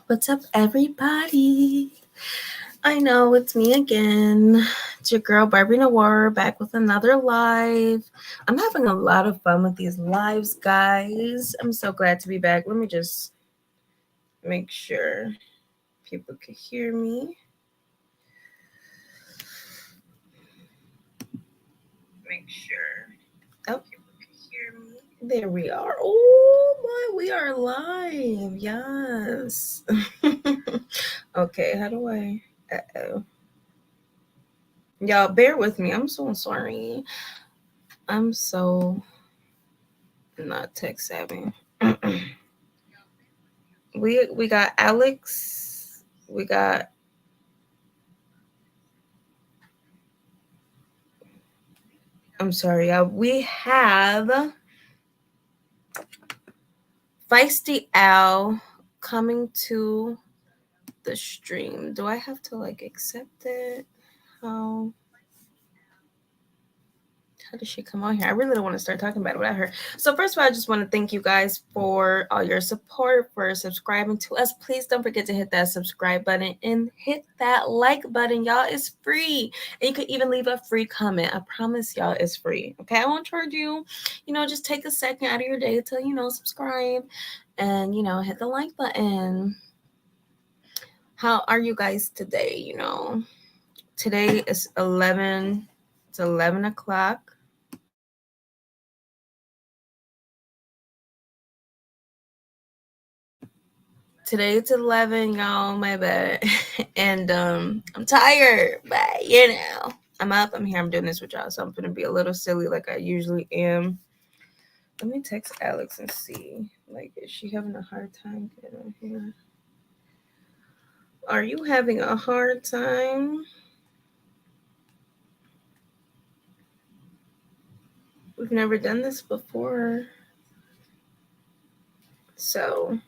What's up, everybody? I know it's me again. It's your girl Barbie Noir back with another live. I'm having a lot of fun with these lives, guys. I'm so glad to be back. Let me just make sure people can hear me. Make sure. Oh, people can hear me. There we are. Oh my, we are live. Yes. Okay, how do I? Uh-oh. Y'all bear with me. I'm so sorry. I'm so not tech savvy. we got Alex. We got I'm sorry, y'all. We have Feisty Al coming to the stream. Do I have to accept it? How how does she come on here? I really don't want to start talking about it without her. So first of all, I just want to thank you guys for all your support, for subscribing to us. Please don't forget to hit that subscribe button and hit that like button. Y'all, it's free. And you can even leave a free comment. I promise y'all it's free. Okay, I won't charge you. Just take a second out of your day to, subscribe and, hit the like button. How are you guys today? Today is 11. It's 11 o'clock. Today it's 11, y'all. My bad. And I'm tired, but I'm up. I'm here. I'm doing this with y'all, so I'm gonna be a little silly like I usually am. Let me text Alex and see. Is she having a hard time getting on here? Are you having a hard time? We've never done this before. So,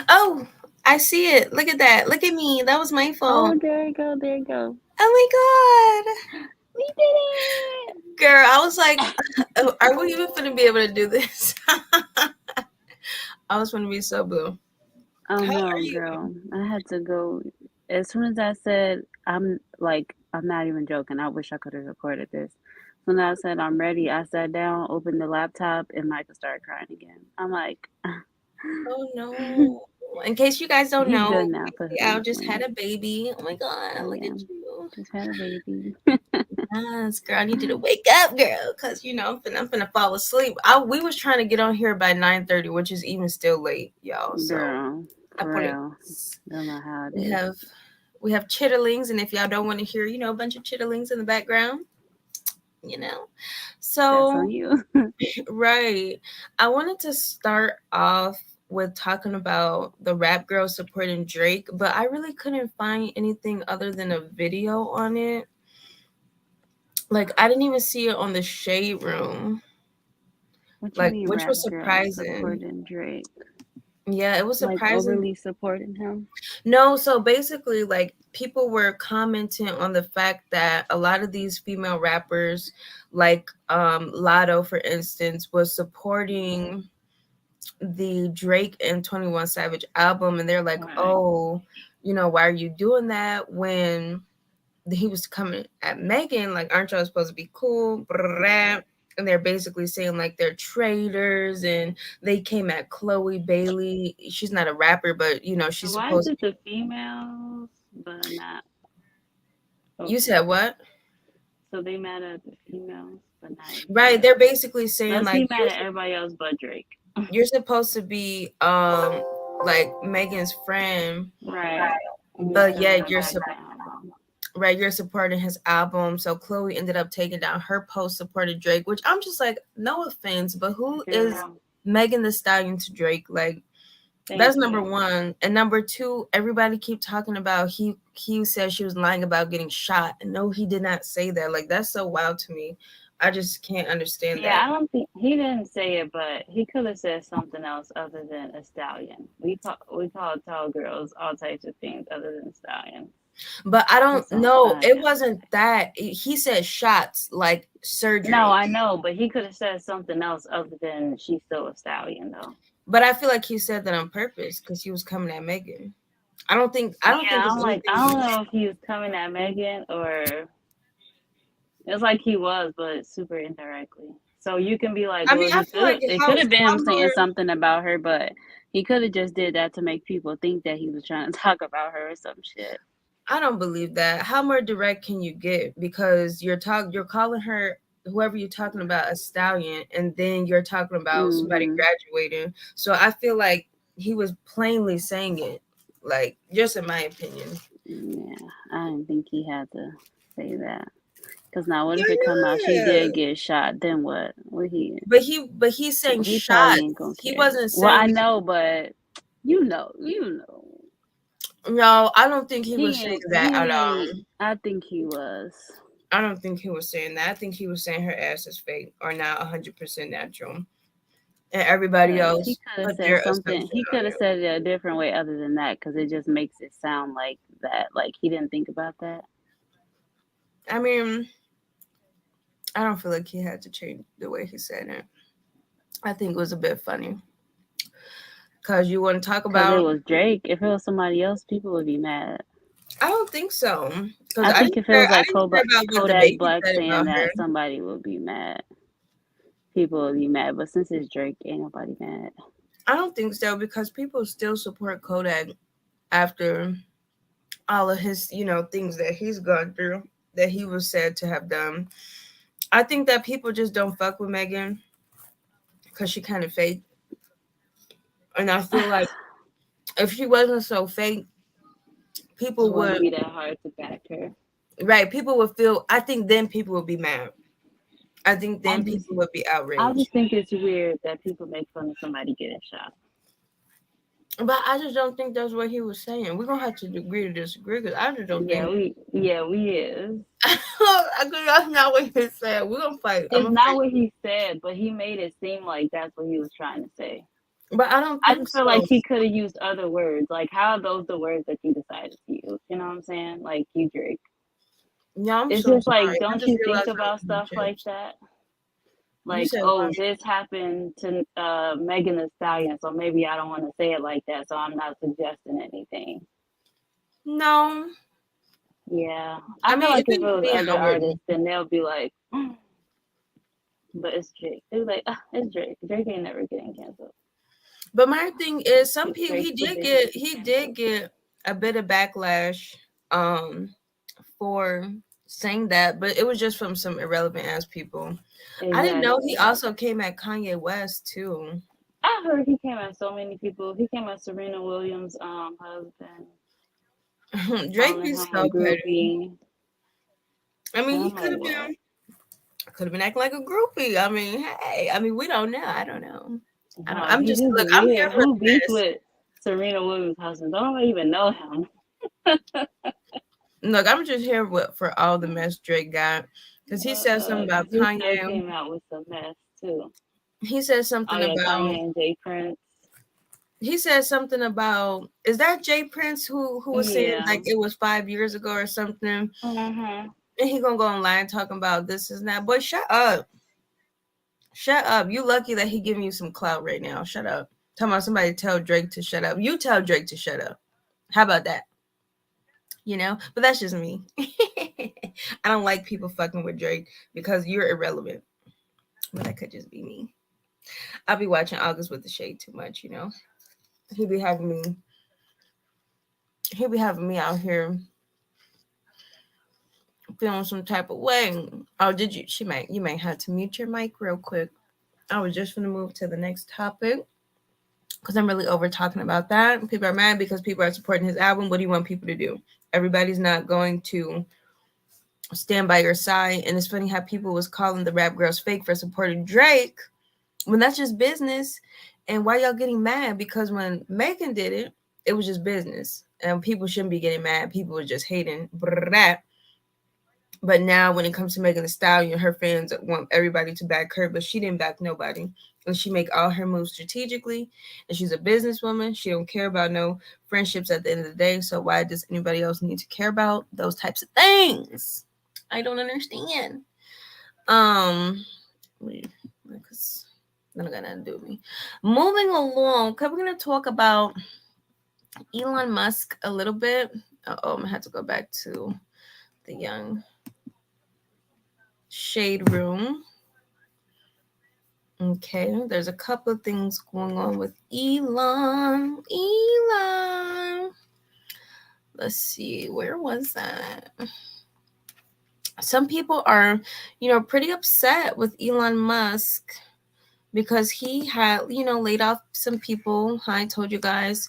oh, I see it. Look at that. Look at me. That was my fault. Oh, there you go. There you go. Oh my God. We did it. Girl, I was like, are we even going to be able to do this? I was going to be so blue. Oh How are no, you? girl. I had to go. As soon as I said, I'm not even joking. I wish I could have recorded this. When I said I'm ready, I sat down, opened the laptop, and Michael started crying again. I'm like, Oh no. In case you guys don't he's know, good now. Put him Al to just had sleep. a baby. Oh my God, look Yeah, at you. just had a baby. Yes, girl, I need you to wake up, girl, because I'm finna fall asleep. We was trying to get on here by 9:30, which is even still late, y'all. So Girl, I for put it. real. Don't know how it We is. have we have chitterlings, and if y'all don't want to hear, a bunch of chitterlings in the background, you know. That's So on you. right. I wanted to start off with talking about the rap girl supporting Drake, but I really couldn't find anything other than a video on it. I didn't even see it on the Shade Room, What you mean, which rap was girl surprising. supporting Drake? Yeah, it was Like surprising. overly supporting him? No, so basically, people were commenting on the fact that a lot of these female rappers, like Lotto, for instance, was supporting the Drake and 21 Savage album, and they're like, Right. oh, why are you doing that when he was coming at Megan? Like, aren't y'all supposed to be cool? Right. And they're basically saying they're traitors, and they came at Chloe Bailey. She's not a rapper, but So she's why is supposed it to. the females but not You okay. said what? So they mad at the females but not Right, everybody they're else. basically saying Let's be mad at everybody else but Drake. you're supposed to be Megan's friend, Right. And you're but still yeah, gonna back the album. right, you're supporting his album. So Chloe ended up taking down her post supporting Drake, which I'm just like, no offense, but who is Girl, Megan the Stallion to Drake? thank That's number you. one. And number two, everybody keep talking about he said she was lying about getting shot. And no, he did not say that. That's so wild to me. I just can't understand Yeah, that. I don't think he didn't say it, but he could have said something else other than a stallion. We call tall girls all types of things other than stallion. But I don't Just don't know. style It yourself. wasn't that. He said shots, like No, surgery. I know, but he could have said something else other than she's still a stallion, though. But I feel like he said that on purpose because he was coming at Megan. I don't think Yeah, it's I'm like, anything. I don't know if he was coming at Megan or it's like he was, but super indirectly. So you can be like, I well, mean, I feel like it how could have been how him saying more. something about her, but he could have just did that to make people think that he was trying to talk about her or some shit. I don't believe that. How more direct can you get? Because you're calling her, whoever you're talking about, a stallion, and then you're talking about somebody Hmm. graduating. So I feel like he was plainly saying it, like, just in my opinion. Yeah, I didn't think he had to say that. Cause now, what if it come out she Yeah. did get shot? Then what? What he? But he's saying He probably ain't shots. gonna He care. wasn't Well, I saying. know, but you know, No, I don't think he was he saying ain't. that He at ain't. all. I think he was. I don't think he was saying that. I think he was saying her ass is fake or not 100% natural, and everybody Cause he else could have put said their something. assumption He on could have it. said it a different way other than that. Cause it just makes it sound like that. Like he didn't think about that. I mean, I don't feel like he had to change the way he said it. I think it was a bit funny because you want to talk Cause it about. was Drake. If it was somebody else, people would be mad. I don't think so because I think if it was I like didn't care about what the Kodak baby Black said saying about her. that, somebody would be mad. People would be mad. But since it's Drake, ain't nobody mad. I don't think so because people still support Kodak after all of his, things that he's gone through that he was said to have done. I think that people just don't fuck with Megan because she kind of fake, and I feel like if she wasn't so fake, It people wouldn't would be that hard to back her. right. People would feel. I think then people would be mad. I think I then just people would be I outraged. just think it's weird that people make fun of somebody getting shot. But I just don't think that's what he was saying. We're gonna have to agree to disagree because I just don't think. We is. I think that's not what he said. We're gonna fight. I'm It's gonna not fight. what he said, but he made it seem like that's what he was trying to say. But I don't I think just feel so. like he could have used other words. Like, how are those the words that you decided to use? You know what I'm saying? Like, you Drake. Yeah, I'm It's so just like, sorry. I don't just you think realized about we're stuff like chips. that? You Like, said oh, what? this happened to Megan Thee Stallion, so maybe I don't want to say it like that, so I'm not suggesting anything. No. Yeah, I I feel mean, like if if it it was was me, other I wouldn't. artists, then they'll be like, but it's Drake. They're like, it's Drake. Drake ain't never getting canceled. But my thing is, some people Drake's too big to be he did canceled. get a bit of backlash, for saying that, but it was just from some irrelevant ass people. I didn't know he Exactly. also came at Kanye West too. I heard he came at so many people. He came at Serena Williams' husband, Drake calling be him a so petty. groupie. I mean, And he I'm like, what? could have been acting like a groupie. I mean, hey, I mean, we don't know. I don't know. I don't. No, I'm he just just look. I'm here weird. for Who the beefed mess. with Serena Williams' husband? Don't nobody even know him. Look, I'm just here for all the mess Drake got because he said something about He still Kanye. came out with some mess too. He said Oh something yeah, about. Kanye and Jay Prince. He said something about. Is that Jay Prince who was saying Yeah. like it was 5 years ago or something? Mhm. And he gonna go online talking about this is not. Boy, shut up. Shut up. You lucky that he giving you some clout right now. Shut up. Talking about somebody tell Drake to shut up. You tell Drake to shut up. How about that? But that's just me. I don't like people fucking with Drake because you're irrelevant. But that could just be me. I'll be watching August with the Shade too much. He be having me out here feeling some type of way. Oh, did you you might have to mute your mic real quick. I was just gonna move to the next topic because I'm really over talking about that. People are mad because people are supporting his album. What do you want people to do? Everybody's not going to stand by your side. And it's funny how people was calling the rap girls fake for supporting Drake when that's just business. And why y'all getting mad? Because when Megan did it, it was just business. And people shouldn't be getting mad. People were just hating. But now when it comes to Megan Thee Stallion, her fans want everybody to back her, but she didn't back nobody. And she make all her moves strategically. And she's a businesswoman. She don't care about no friendships at the end of the day. So why does anybody else need to care about those types of things? I don't understand. Because none of that to do with me. Moving along, because we're gonna talk about Elon Musk a little bit. Oh, I'm gonna have to go back to the young shade room. Okay, there's a couple of things going on with Elon. Let's see, where was that? Some people are, pretty upset with Elon Musk because he had, laid off some people. I told you guys,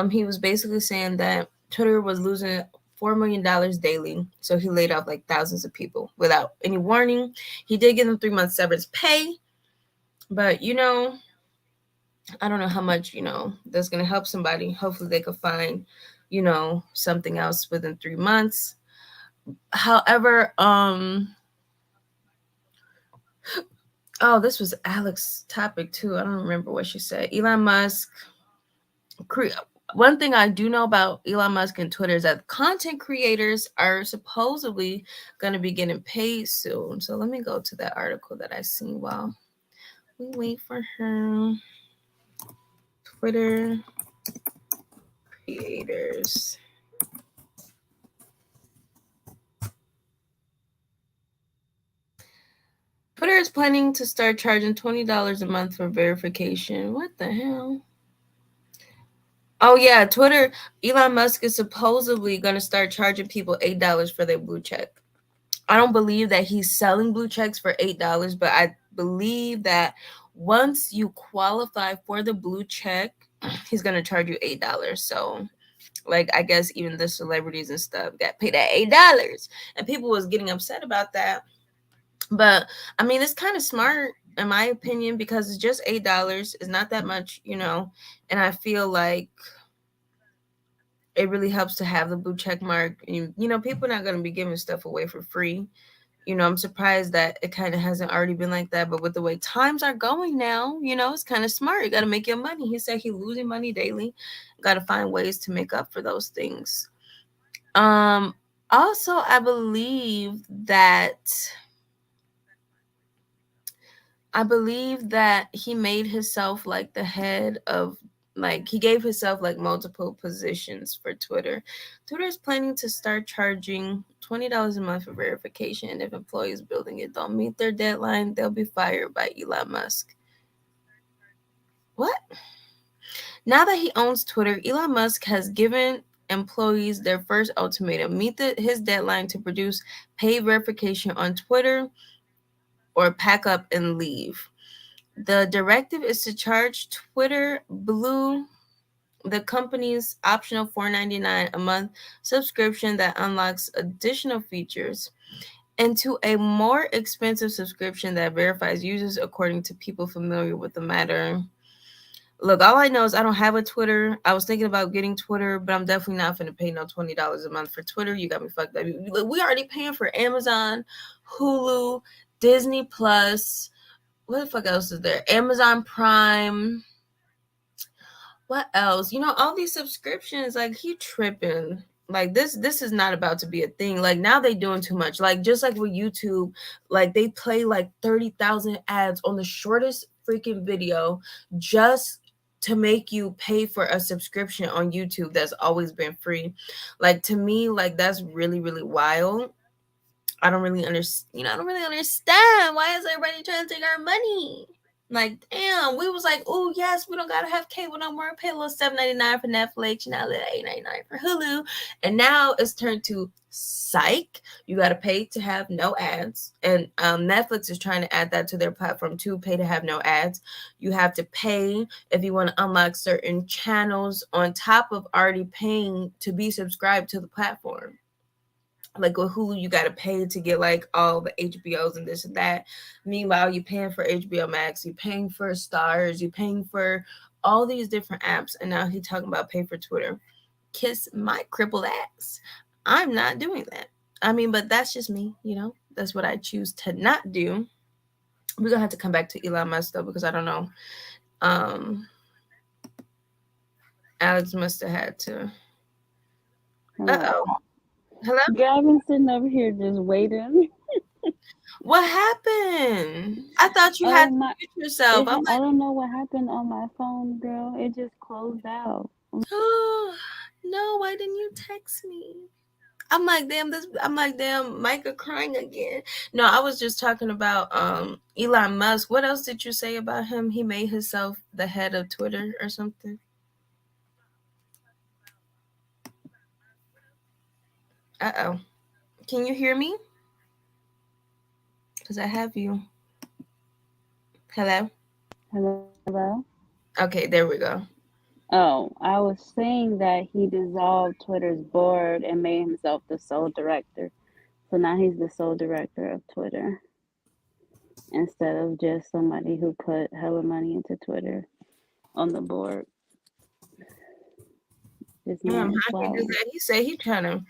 he was basically saying that Twitter was losing $4 million daily, so he laid off like thousands of people without any warning. He did give them 3 months severance pay, but I don't know how much that's gonna help somebody. Hopefully, they could find something else within 3 months. However, oh, this was Alex's topic too. I don't remember what she said. Elon Musk. One thing I do know about Elon Musk and Twitter is that content creators are supposedly going to be getting paid soon. So let me go to that article that I seen while we wait for her. Twitter creators. Twitter is planning to start charging $20 a month for verification. What the hell? Oh yeah, Twitter. Elon Musk is supposedly going to start charging people $8 for their blue check. I don't believe that he's selling blue checks for $8, but I believe that once you qualify for the blue check, he's going to charge you $8. So, like, I guess even the celebrities and stuff got paid at $8, and people was getting upset about that. But I mean, it's kind of smart in my opinion because it's just $8. It's not that much, and I feel like it really helps to have the blue check mark. People are not going to be giving stuff away for free. I'm surprised that it kind of hasn't already been like that. But with the way times are going now, it's kind of smart. You got to make your money. He said he's losing money daily. Got to find ways to make up for those things. Also, I believe that he made himself like the head of, like, he gave himself like multiple positions for Twitter. Twitter is planning to start charging $20 a month for verification, and if employees building it don't meet their deadline, they'll be fired by Elon Musk. What? Now that he owns Twitter, Elon Musk has given employees their first ultimatum: meet his deadline to produce paid verification on Twitter or pack up and leave. The directive is to charge Twitter Blue, the company's optional $4.99 a month subscription that unlocks additional features, into a more expensive subscription that verifies users according to people familiar with the matter. Look, all I know is I don't have a Twitter. I was thinking about getting Twitter, but I'm definitely not going to pay no $20 a month for Twitter. You got me fucked up. We already paying for Amazon, Hulu, Disney Plus. What the fuck else is there? Amazon Prime. What else? All these subscriptions, like, he tripping. Like, this is not about to be a thing. Like, now they doing too much. Like, just like with YouTube, like, they play like 30,000 ads on the shortest freaking video just to make you pay for a subscription on YouTube that's always been free. Like, to me, like, that's really, really wild. I don't really understand. I don't really understand. Why is everybody trying to take our money? Like, damn, we was like, oh yes, we don't gotta have cable no more. Pay a little $7.99 for Netflix, a little $8.99 for Hulu, and now it's turned to psych. You gotta pay to have no ads, and Netflix is trying to add that to their platform too. Pay to have no ads. You have to pay if you want to unlock certain channels on top of already paying to be subscribed to the platform. Like with Hulu, you gotta pay to get like all the HBOs and this and that. Meanwhile, you're paying for HBO Max, you're paying for Stars, you're paying for all these different apps. And now he's talking about pay for Twitter. Kiss my crippled ass. I'm not doing that. I mean, but that's just me, That's what I choose to not do. We're gonna have to come back to Elon Musk though, because I don't know. Alex must have had to. Uh-oh. Hello? Girl, I've been sitting over here just waiting. What happened? I thought you had to mute yourself. I don't know what happened on my phone, girl. It just closed out. Oh no, why didn't you text me? I'm like, damn, Micah crying again. No, I was just talking about Elon Musk. What else did you say about him? He made himself the head of Twitter or something. Uh-oh. Can you hear me? Because I have you. Hello? Hello? Okay, there we go. Oh, I was saying that he dissolved Twitter's board and made himself the sole director. So now he's the sole director of Twitter instead of just somebody who put hella money into Twitter on the board. This man is How he do wild. that? He said he trying to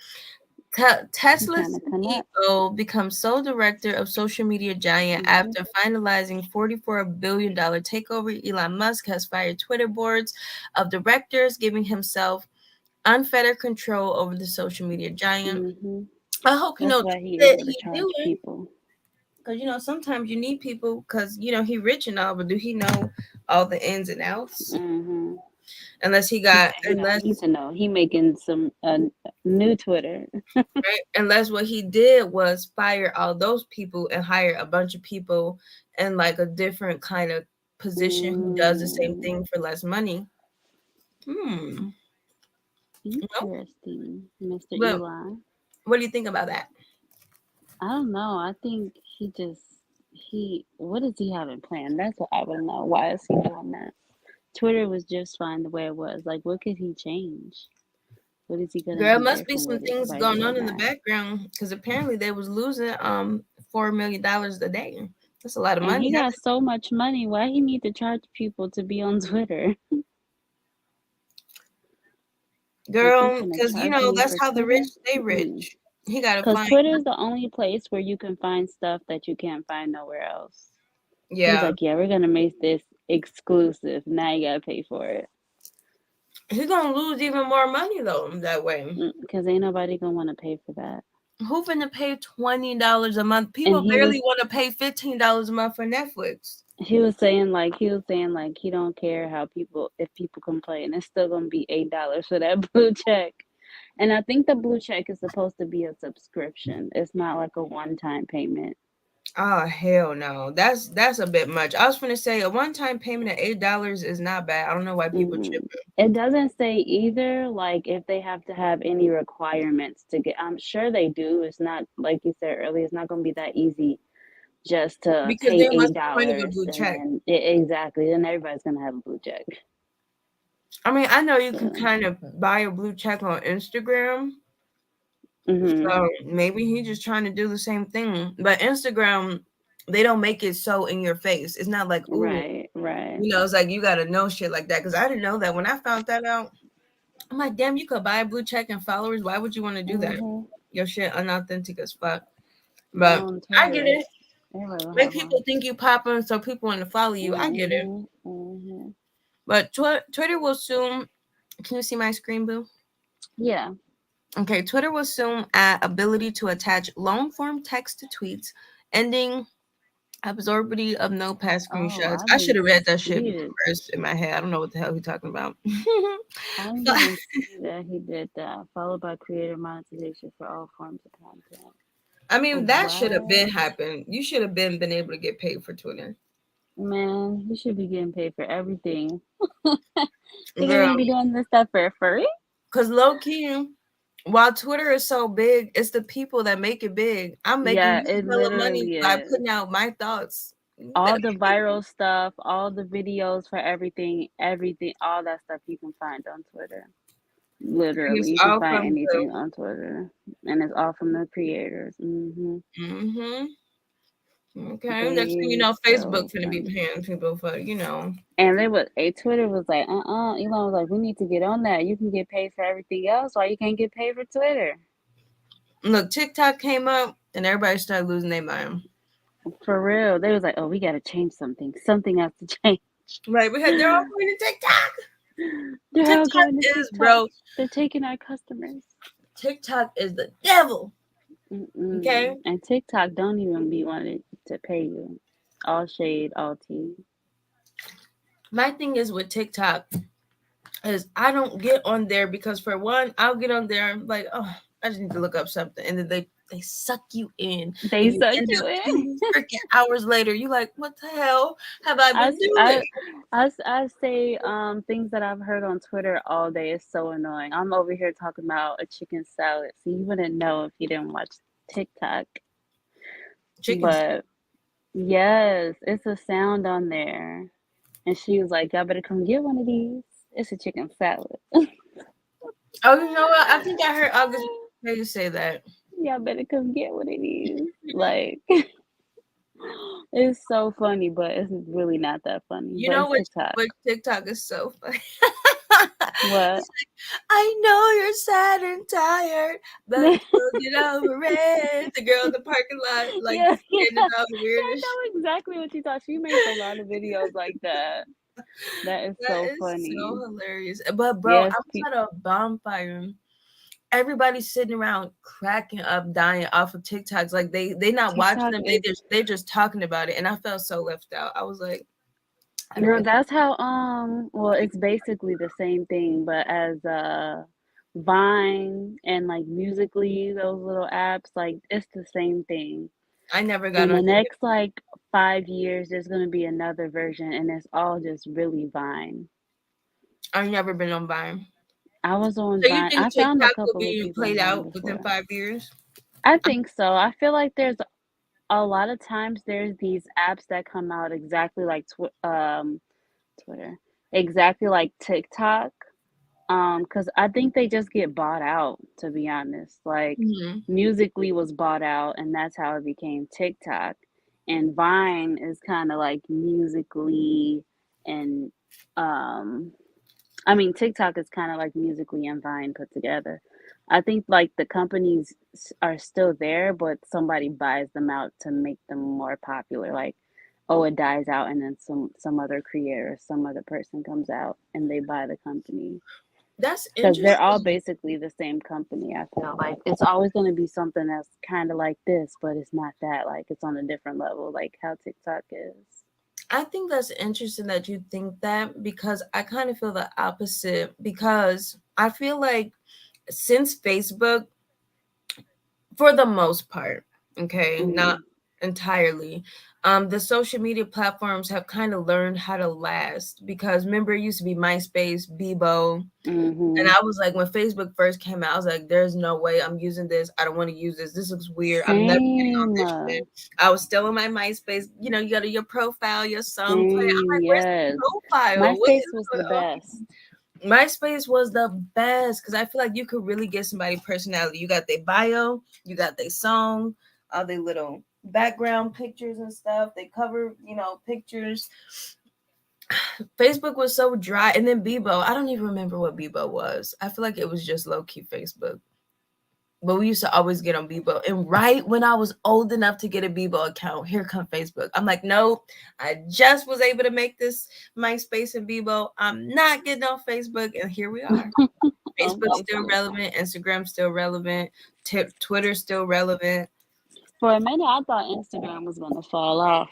Tesla CEO becomes sole director of social media giant after finalizing $44 billion takeover. Elon Musk has fired Twitter boards of directors, giving himself unfettered control over the social media giant. I hope That's why he that able to charge people. Because sometimes you need people because he rich and all, but do he know all the ins and outs? Unless he got, he don't need to know. He making some new Twitter. Right? Unless what he did was fire all those people and hire a bunch of people in like a different kind of position who does the same thing for less money. Interesting, Mr. But Elon. what do you think about that? I don't know. I think what is he having planned? That's what I want to know. Why is he doing that? Twitter was just fine the way it was. Like, what could he change? What is he gonna There do must be some things right going on in the background because apparently they was losing $4 million a day. That's a lot of money. And he got so much money. Why he need to charge people to be on Twitter? Girl, because that's how the rich stay rich. He got to find. Because Twitter is the only place where you can find stuff that you can't find nowhere else. Yeah. He's like, yeah, we're gonna make this exclusive. Now you gotta pay for it. He's gonna lose even more money though that way. Because ain't nobody gonna want to pay for that. Who finna pay $20 a month? People barely want to pay $15 a month for Netflix. He was saying like he don't care if people complain, it's still gonna be $8 for that blue check. And I think the blue check is supposed to be a subscription. It's not like a one-time payment. Oh hell no. That's a bit much. I was gonna say a one-time payment of $8 is not bad. I don't know why people chip it. It doesn't say either like if they have to have any requirements to get. I'm sure they do. It's not like you said earlier, it's not gonna be that easy just to pay $8 exactly. Then everybody's gonna have a blue check. I mean, I know you can kind of buy a blue check on Instagram. So maybe he's just trying to do the same thing. But Instagram, they don't make it so in your face. It's not like, ooh, right. It's like you gotta know shit like that. Because I didn't know that. When I found that out, I'm like, damn, you could buy a blue check and followers. Why would you want to do that? Your shit unauthentic as fuck. But I get it. Make people think you popping so people want to follow you. I get it. But Twitter will soon. Can you see my screen, boo? Yeah. Okay, Twitter will soon add ability to attach long-form text to tweets, ending absurdity of notepad screenshots. I should have read that shit first in my head. I don't know what the hell he's talking about. I didn't even see that he did that. Followed by creator monetization for all forms of content. I mean, that should have been happened. You should have been able to get paid for Twitter. Man, you should be getting paid for everything. You gonna be doing this stuff for free? Because low key, while Twitter is so big, it's the people that make it big. I'm making money by putting out my thoughts. All the viral stuff, all the videos for everything, all that stuff you can find on Twitter. Literally, you can find anything on Twitter, and it's all from the creators. Okay, next thing you know, Facebook gonna be paying people for And Twitter was like, Elon was like, we need to get on that. You can get paid for everything else. Why you can't get paid for Twitter? Look, TikTok came up, and everybody started losing their mind. For real, they was like, oh, we gotta change something. Something has to change. Right, they're all going to TikTok. TikTok is, bro. They're taking our customers. TikTok is the devil. Okay. And TikTok don't even be wanting to pay you. All shade, all tea. My thing is with TikTok, is I don't get on there because for one, I'll get on there, I'm like, oh, I just need to look up something, and then they suck you in, They and you suck end you up in. 2 freaking hours later. You like, what the hell have I I, been s- doing? I, I say things that I've heard on Twitter all day is so annoying. I'm over here talking about a chicken salad, so you wouldn't know if you didn't watch TikTok. Chicken. But yes, it's a sound on there. And she was like, y'all better come get one of these. It's a chicken salad. Oh, you know what? I think I heard August you say that. Y'all better come get one of these. Like, it's so funny, but it's really not that funny. You But know it's TikTok. which TikTok is so funny. What? It's like, I know you're sad and tired, but you'll get over it. The girl in the parking lot, like Yeah, yeah. standing up weird I as know exactly what you thought. She makes a lot of videos like that. That is that so is so funny. hilarious. But bro, Yes, outside of bonfire, everybody's sitting around cracking up, dying off of TikToks. Like they not watching TikTok them. is, They're just talking about it. And I felt so left out. I was like, I don't girl, really that's how well, it's basically the same thing, but as Vine and like Musically, those little apps, like it's the same thing. I never got In on the it. next like 5 years, there's gonna be another version, and it's all just really Vine. I've never been on Vine. I was on So you Vine. think I found a TikTok will couple of be people on played Vine out within before. 5 years? I think so. I feel like there's a lot of times there's these apps that come out exactly like Twitter, exactly like TikTok. Because I think they just get bought out, to be honest. Like Mhm. Musically was bought out, and that's how it became TikTok. And Vine is kind of like Musically, and um, I mean TikTok is kind of like Musically and Vine put together. I think like the companies are still there, but somebody buys them out to make them more popular. Like, oh, it dies out, and then some other creator, some other person comes out, and they buy the company. That's Because they're all interesting. basically the same company. I feel like it's always going to be something that's kind of like this, but it's not that. Like it's on a different level, like how TikTok is. I think that's interesting that you think that because I kind of feel the opposite because I feel like since Facebook, for the most part, okay, not Mm, entirely, the social media platforms have kind of learned how to last because remember it used to be MySpace, Bebo, and mm-hmm. I was like, when Facebook first came out, I was like, there's no way I'm using this. I don't want to use this. This looks weird. I'm never getting on Same, this shit. I was still in my MySpace. You know, you got your profile, your song play. I'm same. like, where's the Yes, profile? What MySpace is was the going on? best. MySpace was the best because I feel like you could really get somebody personality. You got their bio, you got their song, all their little background pictures and stuff. They cover, pictures. Facebook was so dry. And then Bebo, I don't even remember what Bebo was. I feel like it was just low key Facebook. But we used to always get on Bebo. And right when I was old enough to get a Bebo account, here come Facebook. I'm like, nope, I just was able to make this MySpace and Bebo. I'm not getting on Facebook. And here we are. On Facebook's still Facebook. relevant. Instagram's still relevant. Twitter's still relevant. For a minute, I thought Instagram was gonna fall off.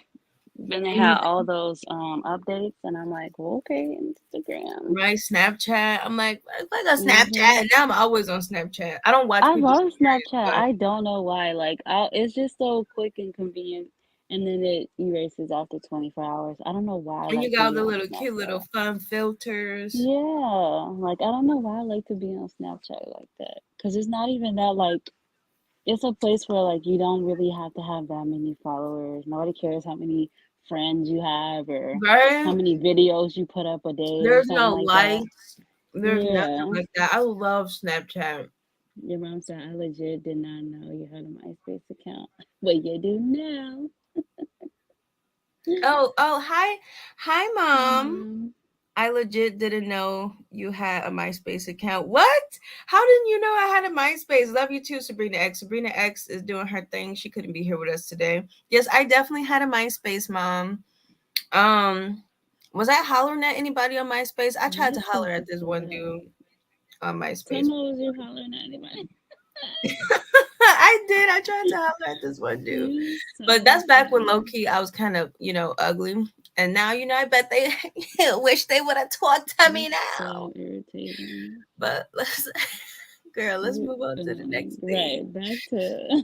Then they had all those updates, and I'm like, well, okay, Instagram. Right, Snapchat. I'm like, I got Snapchat, Mm-hmm. and now I'm always on Snapchat. I don't watch I people's love stories, Snapchat. but I don't know why. Like, it's just so quick and convenient, and then it erases after 24 hours. I don't know why I and you like to got all be the on little cute little Snapchat. fun filters. Yeah, like I don't know why I like to be on Snapchat like that. Because it's not even that like it's a place where like you don't really have to have that many followers. Nobody cares how many friends you have or how Right? many videos you put up a day or There's something no like that. likes. There's nothing Yeah. like that. I love Snapchat. Your mom said I legit did not know you had a MySpace account. But you do now. Oh, hi, Hi, mom. mom. I legit didn't know you had a MySpace account. What? How didn't you know I had a MySpace? Love you too, Sabrina X. Sabrina X is doing her thing. She couldn't be here with us today. Yes, I definitely had a MySpace, mom. Um, was I hollering at anybody on MySpace? I tried to What holler is at this this one about? dude on Tell MySpace. me, was you hollering at anybody? I did. I tried to holler at this one dude. You But so that's back when low funny. key I was kind of, ugly. And now, I bet they wish they would have talked to me That's now. so irritating. But let's move on to the next thing. Right, back to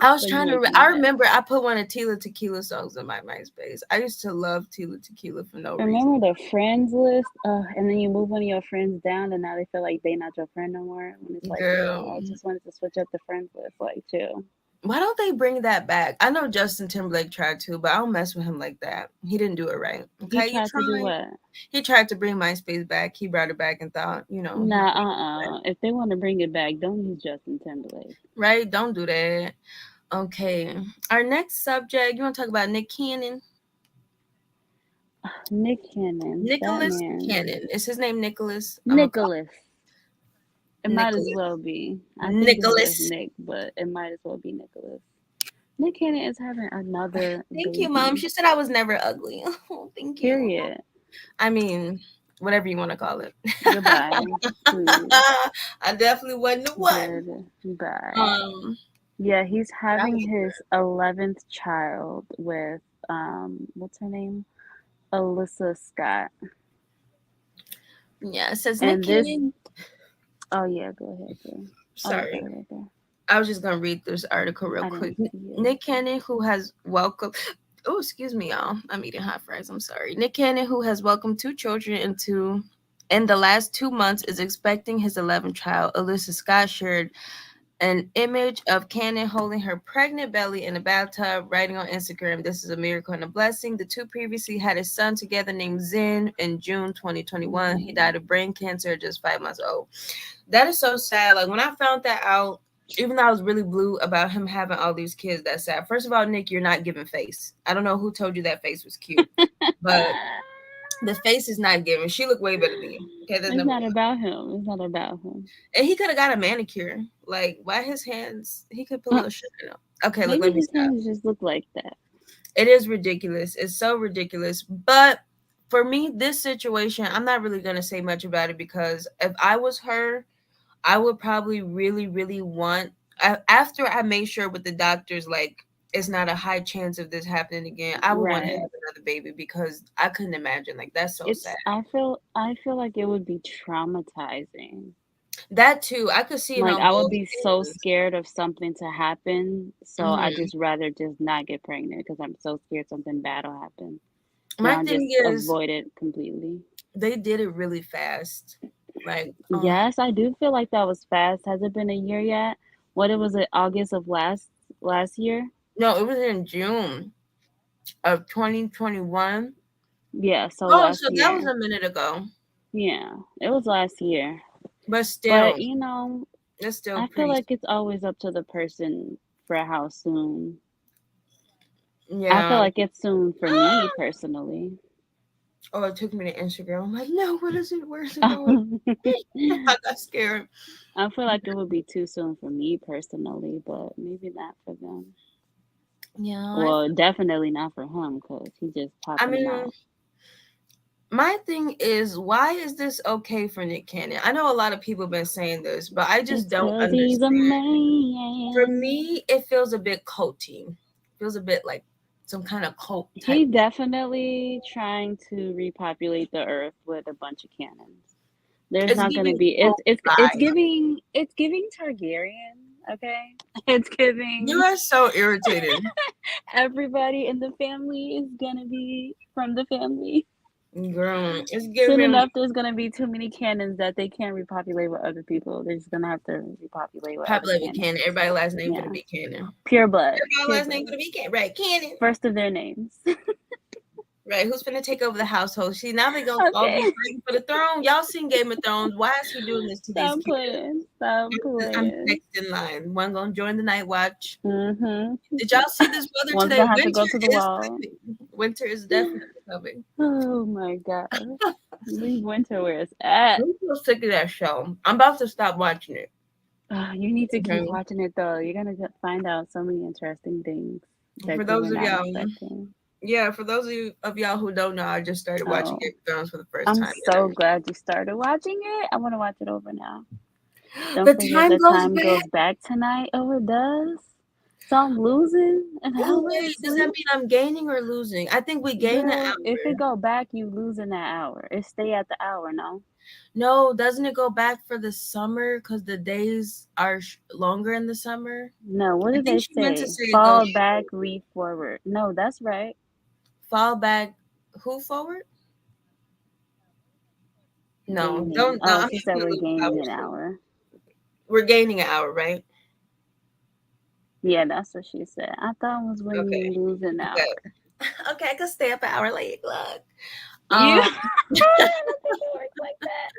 I was like trying to. making I that. remember I put one of Tila Tequila songs in my MySpace. I used to love Tila Tequila for no reason. Remember the friends list? And then you move one of your friends down, and now they feel like they not your friend no more. When it's like, Girl, I just wanted to switch up the friends list, like, chill. why don't they bring that back? I know Justin Timberlake tried to, but I don't mess with him like that. He didn't do it right. Okay, He tried to do what? He tried to bring MySpace back. He brought it back and thought, Nah, If they want to bring it back, don't use Justin Timberlake. Right? Don't do that. Okay. Our next subject, you want to talk about Nick Cannon? Nick Cannon. Nicholas Cannon. Is his name Nicholas? Nicholas. It might as Nicholas. well be. I Nicholas. think it's Nick, but it might as well be Nicholas. Nick Cannon is having another. Thank baby. you, Mom. She said I was never ugly. Oh, thank you. Period. I mean, whatever you want to call it. Goodbye. I definitely wasn't the one. Goodbye. Yeah, he's having his 11th child with what's her name? Alyssa Scott. Yeah, it says Nick Cannon. Oh yeah, go ahead. Girl. Sorry. Oh, okay. I was just gonna read this article real quick. Nick Cannon, who has welcomed. Oh, excuse me, y'all. I'm eating hot fries. I'm sorry. Nick Cannon, who has welcomed 2 children in the last 2 months, is expecting his 11th child. Alyssa Scott shared an image of Cannon holding her pregnant belly in a bathtub, writing on Instagram, "This is a miracle and a blessing." The 2 previously had a son together named Zen in June 2021. He died of brain cancer at just 5 months old. That is so sad. Like, when I found that out, even though I was really blue about him having all these kids, that's sad. First of all, Nick, you're not giving face. I don't know who told you that face was cute, but the face is not giving. She looked way better than you. Okay, it's not about him. It's not about him. And he could have got a manicure. Like, why his hands? He could put a little shit in them. Okay, maybe let me his hands just look like that. It is ridiculous. It's so ridiculous. But for me, this situation, I'm not really gonna say much about it, because if I was her, I would probably really, really want, after I made sure with the doctors, like, it's not a high chance of this happening again, I would want to have another baby, because I couldn't imagine. Like, that's so sad. I feel like it would be traumatizing. That too. I could see. Like, I would be so scared of something to happen. So I just rather just not get pregnant, because I'm so scared something bad will happen. My thing is, avoid it completely. They did it really fast. Like, yes, I do feel like that was fast. Has it been a year yet? What, it was it August of last year? No, it was in June of 2021. Yeah, so that was a minute ago. Yeah, it was last year. But still, it's still. I feel like it's always up to the person for how soon. Yeah, I feel like it's soon for me personally. Oh, it took me to Instagram. I'm like, no, what is it? Where's it going? I got scared. I feel like it would be too soon for me personally, but maybe not for them. Yeah. Well, definitely not for him, because he just popping out. My thing is, why is this okay for Nick Cannon? I know a lot of people have been saying this, but I just don't understand. He's a man. For me, it feels a bit culty. It feels a bit like some kind of cult type. He's definitely trying to repopulate the earth with a bunch of cannons. There's not going to be. It's giving Targaryen. Okay, it's giving. You are so irritated. Everybody in the family is gonna be from the family. Girl, it's giving. Soon enough, there's gonna be too many cannons that they can't repopulate with other people. They're just gonna have to repopulate with Cannon. Everybody's last name gonna be Cannon. Pure blood. Everybody's last name gonna be Cannon. Right, Cannon. First of their names. Right, who's gonna take over the household? See, now they gonna all be fighting for the throne. Y'all seen Game of Thrones? Why is he doing this to these kids? Stop playing. I'm next in line. One gonna join the Night Watch. Mm-hmm. Did y'all see this weather One's today? Gonna have to go to the wall. Winter is definitely coming. Oh my god! Leave winter where it's at. I'm so sick of that show. I'm about to stop watching it. You need to keep watching it though. You're gonna find out so many interesting things. For those of y'all. Yeah, for those of y'all who don't know, I just started watching Game of Thrones for the first time. I'm so glad you started watching it. I want to watch it over now. The time goes back tonight. Oh, it does? So I'm losing an hour of Wait, does that sleep? mean I'm gaining or losing? I think we gain an Girl, if hour. it go back, you losing that hour. It stay at the hour, no? No, doesn't it go back for the summer because the days are longer in the summer? No, what I did think they she meant to say? say it goes Fall back, read forward. No, that's right. fall back. Who forward? No, Gaining. don't. No, Oh, I'm she not said gonna we're lose gaining an hours. hour. We're gaining an hour, right? Yeah, that's what she said. I thought it was when Okay. you lose an hour. Okay, I could stay up an hour late. Look. You Um, I don't think it works like that.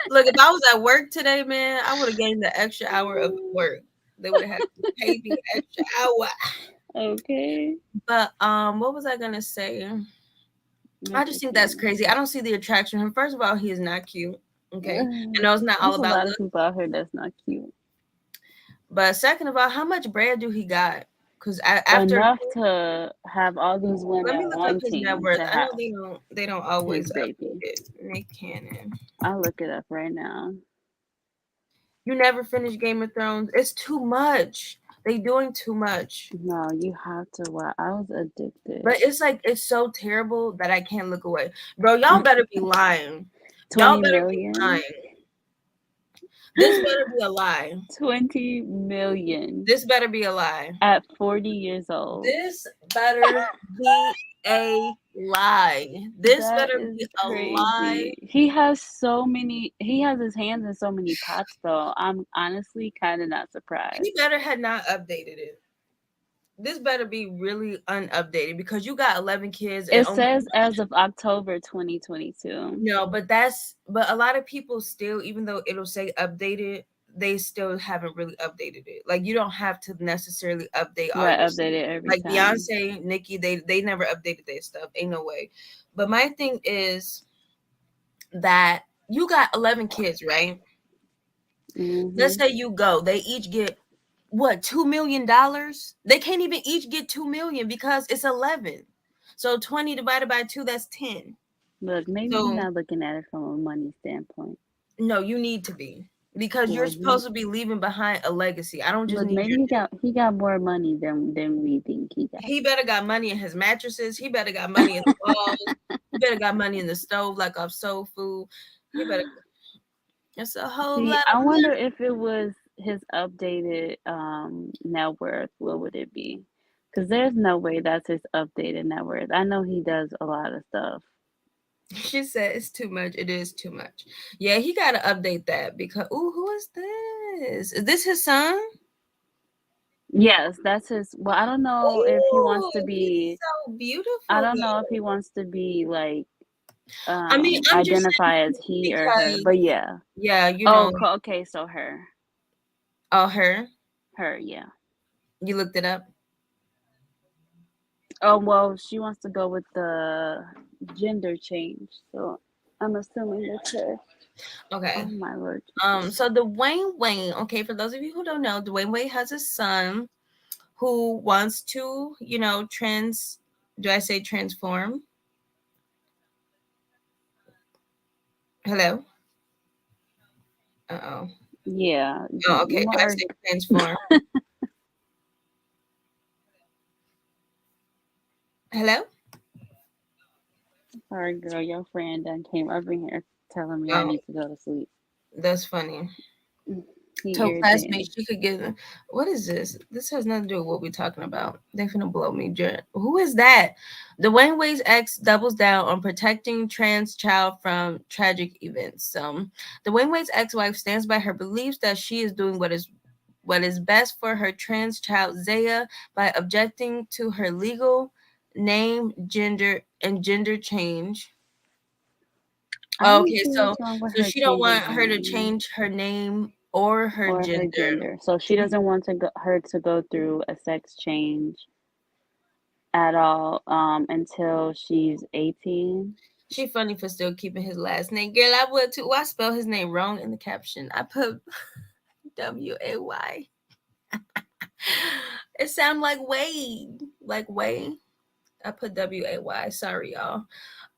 look, if I was at work today, man, I would have gained the extra hour of work. They would have had to pay me extra hour. Okay. But what was I gonna say? I What just you think that's saying? crazy. I don't see the attraction in him. First of all, he is not cute. Okay. I know it's not all There's a about lot of look. people out here that's not cute. But second of all, how much bread do he got? Because after Enough to have all these let me women look up his net wanting worth. to I know have they don't always his update baby. it. Nick Cannon. I'll look it up right now. You never finished Game of Thrones. It's too much. They doing too much. No, you have to watch. I was addicted. But it's like it's so terrible that I can't look away. Bro, y'all better be lying. Y'all 20 better be million? lying. This better be a lie. 20 million This better be a lie. at 40 years old. This better be a lie. This That better is be a lie. crazy. He has his hands in so many pots though. I'm honestly kind of not surprised. He better had not updated it. This better be really unupdated because you got 11 kids and It only says as of October 2022. no, but a lot of people still, even though it'll say updated, they still haven't really updated it. Like you don't have to necessarily update all Right, your stuff. updated every Like time. Beyonce, Nicki, they never updated their stuff. Ain't no way. But my thing is that you got 11 kids, right? Let's say you go, they each get what, $2 million? They can't even each get 2 million because it's 11. So 20 divided by 2, that's 10. Look, maybe So you're not looking at it from a money standpoint. no, you need to be because you're Well, supposed to be leaving behind a legacy. I don't just look, need maybe your. he got more money than we think he got. He better got money in his mattresses. He better got money in the walls. He better got money in the stove like off soul food. He better. It's a whole See, lot I of wonder money. if it was his updated net worth, what would it be? Because there's no way that's his updated net worth. I know he does a lot of stuff. She said it's too much. It is too much. Yeah, he got to update that because. Ooh, who is this? Is this his son? Yes, that's his. Well, I don't know if he wants Ooh, to he's be. so I beautiful don't know if he though. wants to be like I mean, I'm just identify as saying he or her. because But yeah. yeah, you Oh, know, okay. So her, oh her. yeah. You looked it up. Oh well, she wants to go with the gender change, so I'm assuming that's her. Okay. Oh my lord. So Dwayne Wayne, okay, for those of you who don't know, Dwayne Wayne has a son who wants to, do I say transform? Hello? Uh-oh. Yeah, Oh, okay. Do I Mark. say transform? Hello? Sorry, girl, your friend done came over here telling me I Oh, need to go to sleep. that's funny. He So irritating. classmates, she could get what is this? This has nothing to do with what we're talking about. They finna blow me. Who is that? Dwayne Wade's ex doubles down on protecting trans child from tragic events. Dwayne Wade's ex-wife stands by her beliefs that she is doing what is best for her trans child Zaya by objecting to her legal name, gender, and gender change. I don't Okay, see so what's wrong with so her she don't changing want her her to name change her name or her or her gender. gender. So she doesn't want her to go through a sex change at all until she's 18. She funny for still keeping his last name. Girl, I would too. Well, I spelled his name wrong in the caption. I put Way. It sounded like Wade. Like Wade. I put Way. Sorry, y'all.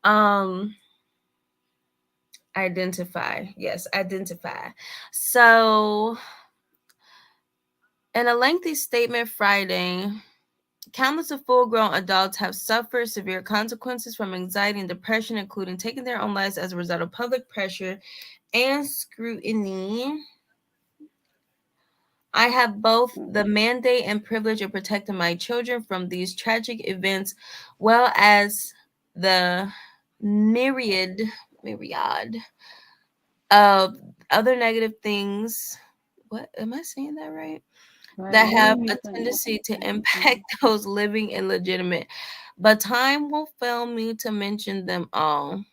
Um, identify. Yes, identify. So In a lengthy statement Friday, countless of full-grown adults have suffered severe consequences from anxiety and depression, including taking their own lives as a result of public pressure and scrutiny. I have both the mandate and privilege of protecting my children from these tragic events, well as the myriad of other negative things. What am I saying that right? Right, That what are have you a saying? tendency to impact those living illegitimate. But time will fail me to mention them all.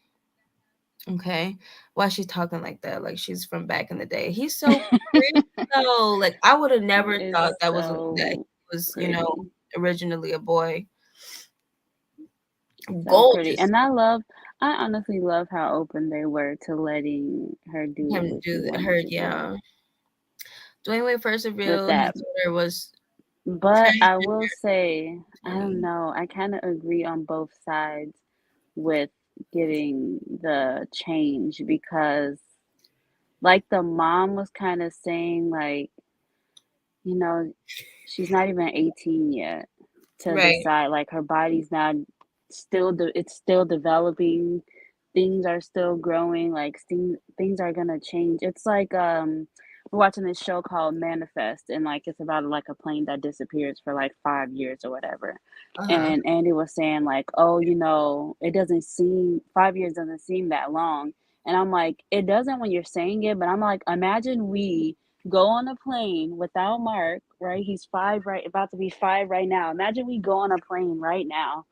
Okay. Why she's talking like that? Like she's from back in the day. He's so pretty though. Like I would have He never is thought that he so was, pretty. originally a boy. So pretty. Gorgeous. And I honestly love how open they were to letting her do Him what she do wanted her, to do yeah. Dwayne Wade first with revealed his that. daughter was But I will transgender. say, I don't 20. know, I kind of agree on both sides with getting the change because, like, the mom was kind of saying, like, you know, she's not even 18 yet to Right. decide. Like, her body's not it's still developing. Things are still growing. Like, things are gonna change. It's like, we're watching this show called Manifest, and like it's about like a plane that disappears for like 5 years or whatever. Uh-huh. And Andy was saying like, oh, it doesn't seem 5 years doesn't seem that long. And I'm like, it doesn't when you're saying it, but I'm like, imagine we go on a plane without Mark, right? He's 5, right, about to be 5 right now. Imagine we go on a plane right now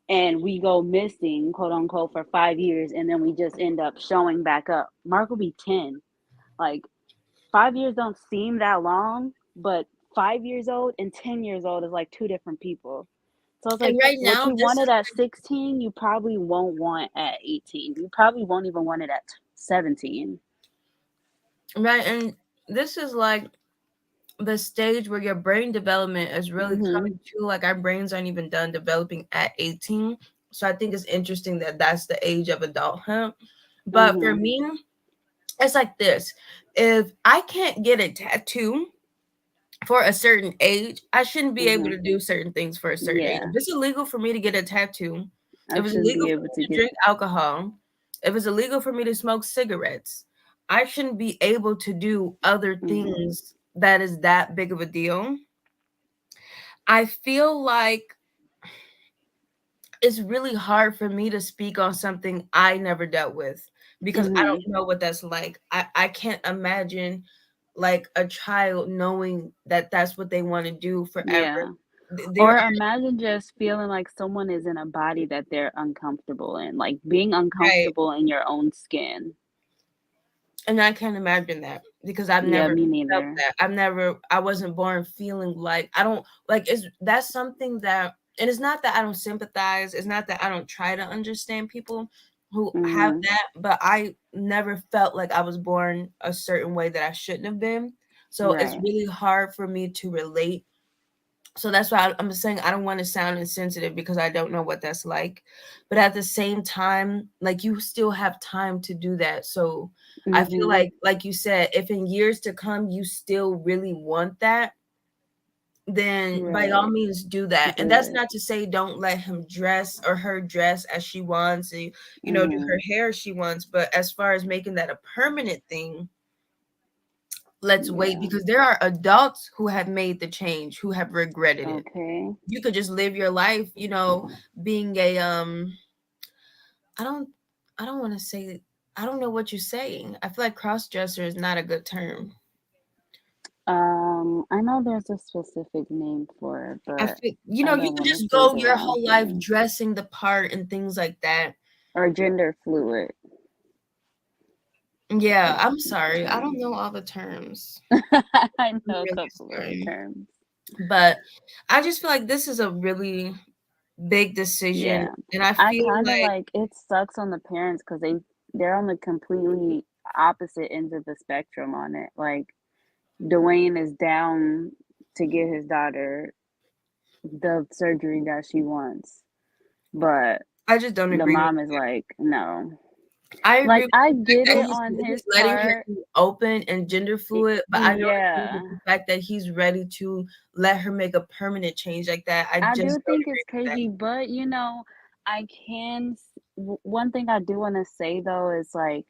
and we go missing, quote unquote, for 5 years, and then we just end up showing back up. Mark will be 10. Like, 5 years don't seem that long, but 5 years old and 10 years old is like two different people. So it's And like right what now, you this wanted is at 16, you probably won't want at 18. You probably won't even want it at 17. right, and this is like the stage where your brain development is really coming Mhm. to. Like our brains aren't even done developing at 18. So I think it's interesting that that's the age of adulthood. But for Mhm. me, it's like this. If I can't get a tattoo for a certain age, I shouldn't be able Mhm. to do certain things for a certain age. If Yeah. it's illegal for me to get a tattoo, I if it's shouldn't illegal be for able to me to get drink alcohol, if it's illegal for me to smoke cigarettes, I shouldn't be able to do other mhm. things that is that big of a deal. I feel like it's really hard for me to speak on something I never dealt with because I Mhm. don't know what that's like. I can't imagine like a child knowing that that's what they want to do forever. Yeah. There Or are imagine just feeling like someone is in a body that they're uncomfortable in, like being right, uncomfortable in your own skin. and I can't imagine that because I've Yeah, never me felt neither. that. I wasn't born feeling like I don't like it's that's something that and it's not that I don't sympathize, it's not that I don't try to understand people who have Mhm. that, but I never felt like I was born a certain way that I shouldn't have been. So it's Right. really hard for me to relate. So that's why I'm saying I don't want to sound insensitive because I don't know what that's like. But at the same time, like you still have time to do that. So I feel Mhm. like you said, if in years to come you still really want that, then by all Right. means do that. And Do that's it. not to say don't let him dress or her dress as she wants, and do her Mhm. hair as she wants. But as far as making that a permanent thing, let's wait Yeah. because there are adults who have made the change, who have regretted it. Okay. You could just live your life, being a I don't I don't want to say I don't know what you're saying. I feel like cross dresser is not a good term. I know there's a specific name for it, I but feel I you don't could want to just say go the your wrong whole life thing. dressing the part and things like that. Or gender fluid. Yeah, That's I'm the sorry. I don't term. know all the terms. I I'm know a really couple of the sorry. terms. But I just feel like this is a really big decision Yeah. and I I feel kind of like like it sucks on the parents because they're on the completely opposite ends of the spectrum on it. Like Dwayne is down to get his daughter the surgery that she wants, but I just don't the agree with mom is like, no. I agree Like with I the fact get that it he's on his letting her part. be open and gender fluid, but I don't agree with Yeah. the fact that he's ready to let her make a permanent change like that. I I just do don't think agree it's with that. crazy, but I can. One thing I do want to say though is like,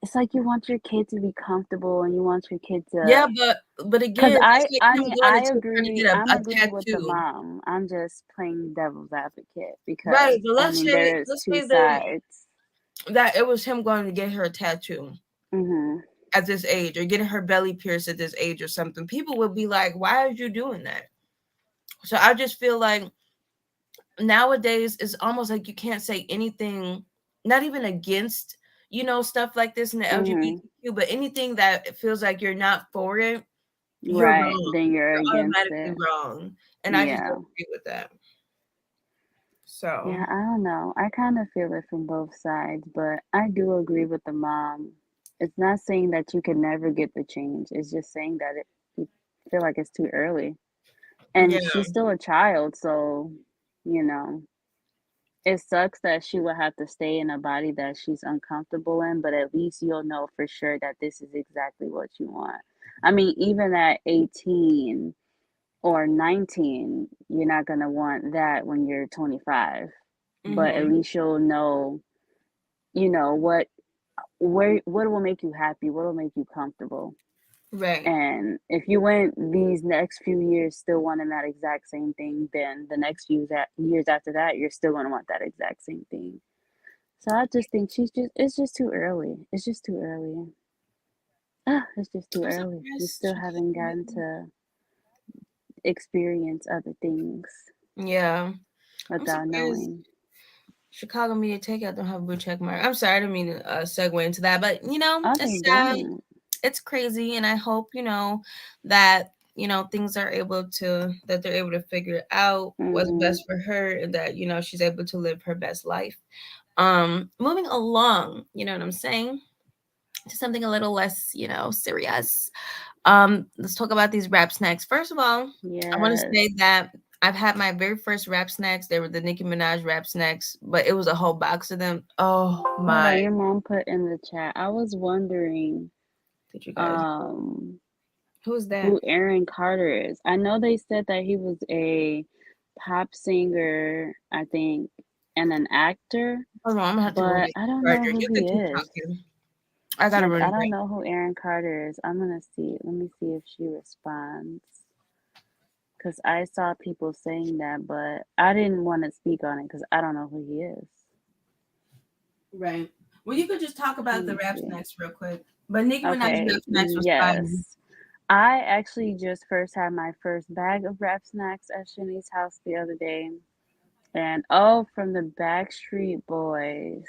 it's like you want your kid to be comfortable and you want your kid to. Yeah, but Cause again, that's like I him mean, going I and trying to agree. get I'm a agreeing with the tattoo. mom. I'm just playing devil's advocate Right, because but I mean there is let's two say that sides. it was him going to get her a tattoo Mhm. at this age or getting her belly pierced at this age or something. People would be like, "Why are you doing that?" So I just feel like nowadays it's almost like you can't say anything, not even against, stuff like this in the Mhm. LGBTQ, but anything that feels like you're not for it, you're Right. wrong. Then you're You're against automatically it. wrong. And I just Yeah. don't agree with that. So Yeah, I don't know. I kind of feel it from both sides, but I do agree with the mom. It's not saying that you can never get the change. It's just saying that you feel like it's too early. yeah, And she's still a child, so, you know, it sucks that she would have to stay in a body that she's uncomfortable in, but at least you'll know for sure that this is exactly what you want. I mean, even at 18 or 19, you're not going to want that when you're 25. But at hmm least you'll know, what what will make you happy, what will make you comfortable. right. And if you went these next few years still wanting that exact same thing, then the next years after that, you're still going to want that exact same thing. So I just think it's just too early. It's just too early. It's just too I'm early. We surprised still she haven't gotten didn't. to experience other things Yeah, I'm without surprised knowing. Chicago Media Takeout don't have a blue check mark. I'm sorry, I didn't mean to segue into that, but Oh, they it's sad. don't. It's crazy, and I hope that things are able to that they're able to figure out what's Hmm. best for her, and that she's able to live her best life. Moving along, you know what I'm saying, to something a little less serious. Let's talk about these rap snacks. First of all, I want to Yes. say that I've had my very first rap snacks. They were the Nicki Minaj rap snacks, but it was a whole box of them. Oh Hold my! on, your mom put in the chat. I was wondering Did you guys? um Who is that? who Aaron Carter is. I know they said that he was a pop singer, I think, and an actor, Hold on, I'm gonna have to run but it. I don't know Charger. who You he can keep is. talking. I gotta Like, run I it don't back. know who Aaron Carter is. I'm gonna see. Let me see if she responds. Because I saw people saying that, but I didn't want to speak on it because I don't know who he is. Right. Well, you could just talk Let about the me rap see. snacks real quick. But Nicki Minaj's rap Okay, snacks was fine. yes. I actually just first had my first bag of wrap snacks at Shanice's house the other day. And oh, from the Backstreet Boys.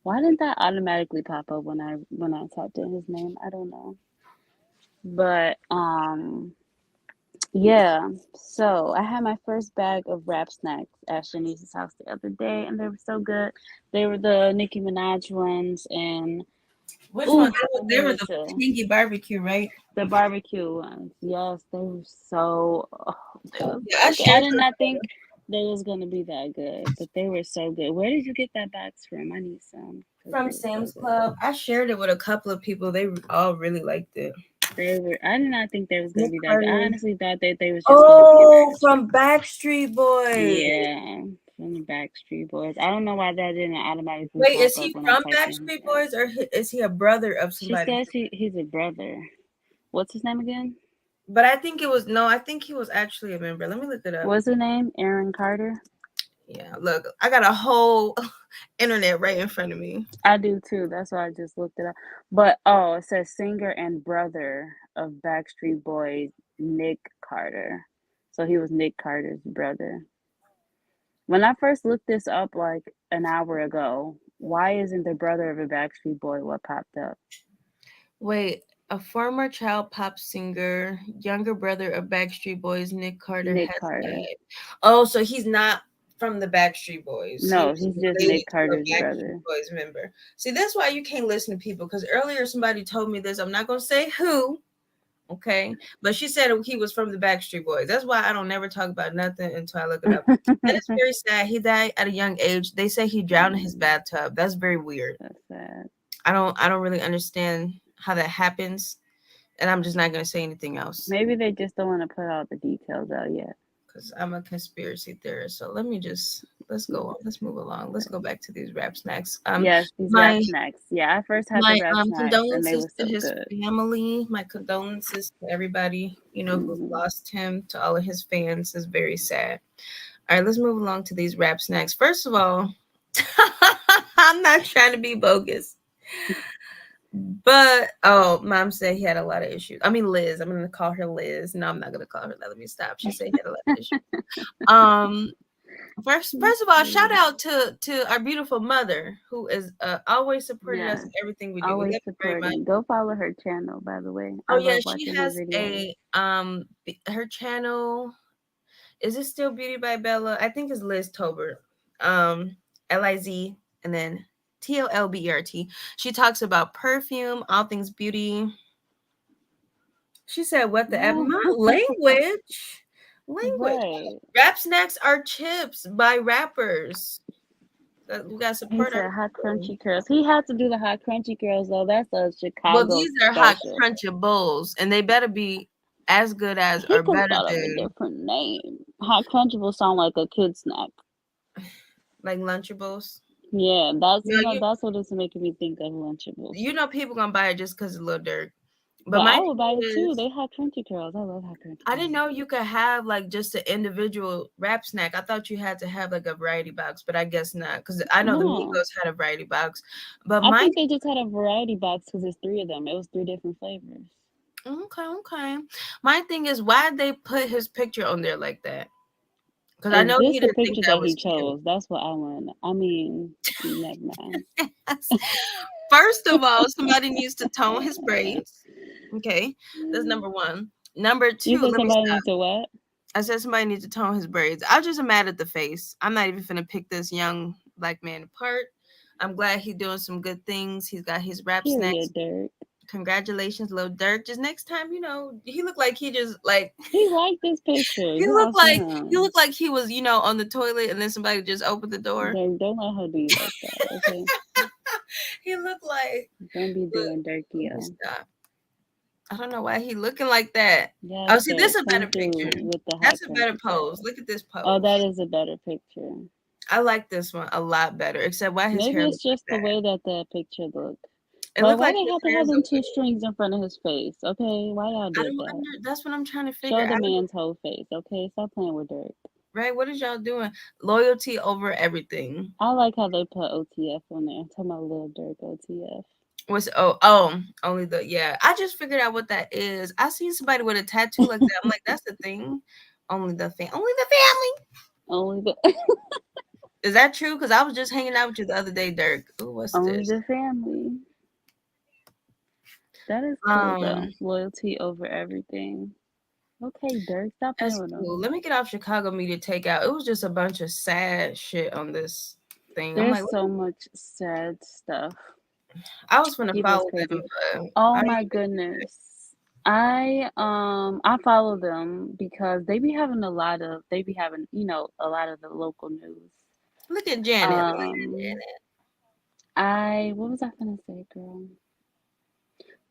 Why didn't that automatically pop up when I typed in his name? I don't know. But yeah. So I had my first bag of wrap snacks at Shanice's house the other day, and they were so good. They were the Nicki Minaj ones, and Which one? ooh, I They were needed the to. tangy barbecue, right? The barbecue ones. Yes, they were they were Yeah, I so good. I shared did some not think they was gonna be that good, but they were so good. Where did you get that box from? I need some because from they were so Sam's good. Club. I shared it with a couple of people. They all really liked it. They were. I did not think they was gonna Nick be that good. I Carter. honestly thought that they was just gonna be Oh, embarrassing. from Backstreet Boys. Yeah, from the Backstreet Boys. I don't know why that didn't automatically Wait, pop is up he when I from typed in his Backstreet name. Boys or is he a brother of She somebody? says he's a brother. What's his name again? But I think it was no. I think he was actually a member. Let me look it up. What's his name? Aaron Carter. Yeah, look, I got a whole internet right in front of me. I do too. That's why I just looked it up. But oh, it says singer and brother of Backstreet Boys, Nick Carter. So he was Nick Carter's brother. When I first looked this up like an hour ago, why isn't the brother of a Backstreet Boy what popped up? Wait, a former child pop singer, younger brother of Backstreet Boys, Nick Carter Nick has Carter. died. Oh, so he's not from the Backstreet Boys. He No, was he's just related Nick to a Carter's Backstreet brother. Boys member. See, that's why you can't listen to people. Because earlier somebody told me this. I'm not gonna say who. Okay, but she said he was from the Backstreet Boys. That's why I don't never talk about nothing until I look it up. And it's very sad. He died at a young age. They say he drowned in his bathtub. That's very weird. That's sad. I don't really understand how that happens, and I'm just not gonna say anything else Maybe they just don't want to put all the details out yet. because I'm a conspiracy theorist. So let's go on. Let's move along. Let's go back to these rap snacks. Yes, these My rap snacks. Yeah, I first had the my rap snacks and they condolences were to so his good. family. My condolences to everybody, who's lost him, to all of his fans. Is very sad. All right, let's move along to these rap snacks. First of all, I'm not trying to be bogus. But Mom said he had a lot of issues. I mean Liz. I'm gonna call her Liz. No, I'm not gonna call her that. Let me stop. She said he had a lot of issues. First of all, shout out to our beautiful mother who is always supporting us in everything we do. Always We love her very much. supporting. Go follow her channel, by the way. Oh I yeah, love she watching her has videos. her channel. Is it still Beauty by Bella? I think it's Liz Tobert. Liz and then TOLBERT. She talks about perfume, all things beauty. She said, "What the F? My language." Right. Rap snacks are chips by rappers. We got to support our hot crunchy curls. He had to do the hot crunchy curls though. That's a Chicago. Well, these are hot special. crunchy bowls, and they better be as good as He or could better thought of a than different name. Hot Crunchables sound like a kid snack. like Lunchables. Yeah, that's what it's making me think of Lunchables. People gonna buy it just because it's Lil Durk. But I would buy it too. They have crunchy curls. I love hot crunchy curls. I didn't know you could have like just an individual rap snack. I thought you had to have like a variety box, but I guess not because I know the Migos had a variety box. But I think they just had a variety box because there's 3 of them. It was 3 different flavors. Okay. My thing is, why they put his picture on there like that? Because I know he didn't think that he chose. Cute. That's what I want. I mean, never mind. First of all, somebody needs to tone his braids. Okay, that's number 1. Number 2, you said somebody needs to what? I said somebody needs to tone his braids. I just am mad at the face. I'm not even finna pick this young black man apart. I'm glad he's doing some good things. He's got his rap snacks. Dirk. Congratulations, Lil Durk. Just next time, he looked like he just like he liked this picture. he looked like he was, on the toilet and then somebody just opened the door. Don't let her do you like that, okay? He looked like don't be doing Durky. Stop. I don't know why he looking like that. Yeah, see, this is a better picture. That's a better pose. Look at this pose. Oh, that is a better picture. I like this one a lot better, except why his hair. Maybe it's just the way that the picture looked. Why they have to have them 2 strings in front of his face? Okay, why y'all do that? That's what I'm trying to figure out. Show the man's whole face, okay? Stop playing with Durk. Right? What is y'all doing? Loyalty over everything. I like how they put OTF on there. I'm talking about Lil Durk OTF. What's only I just figured out what that is. I seen somebody with a tattoo like that. I'm like, that's the thing. Only the family. Is that true? Because I was just hanging out with you the other day, Durk. Ooh, what's only this? The family. That is cool though. Loyalty over everything. Okay, Durk, stop playing with them. Let me get off Chicago Media Takeout. It was just a bunch of sad shit on this thing. There's so much sad stuff. I was gonna follow them. Oh my goodness. I follow them because they be having a lot of the local news. Look at Janet. What was I gonna say, girl?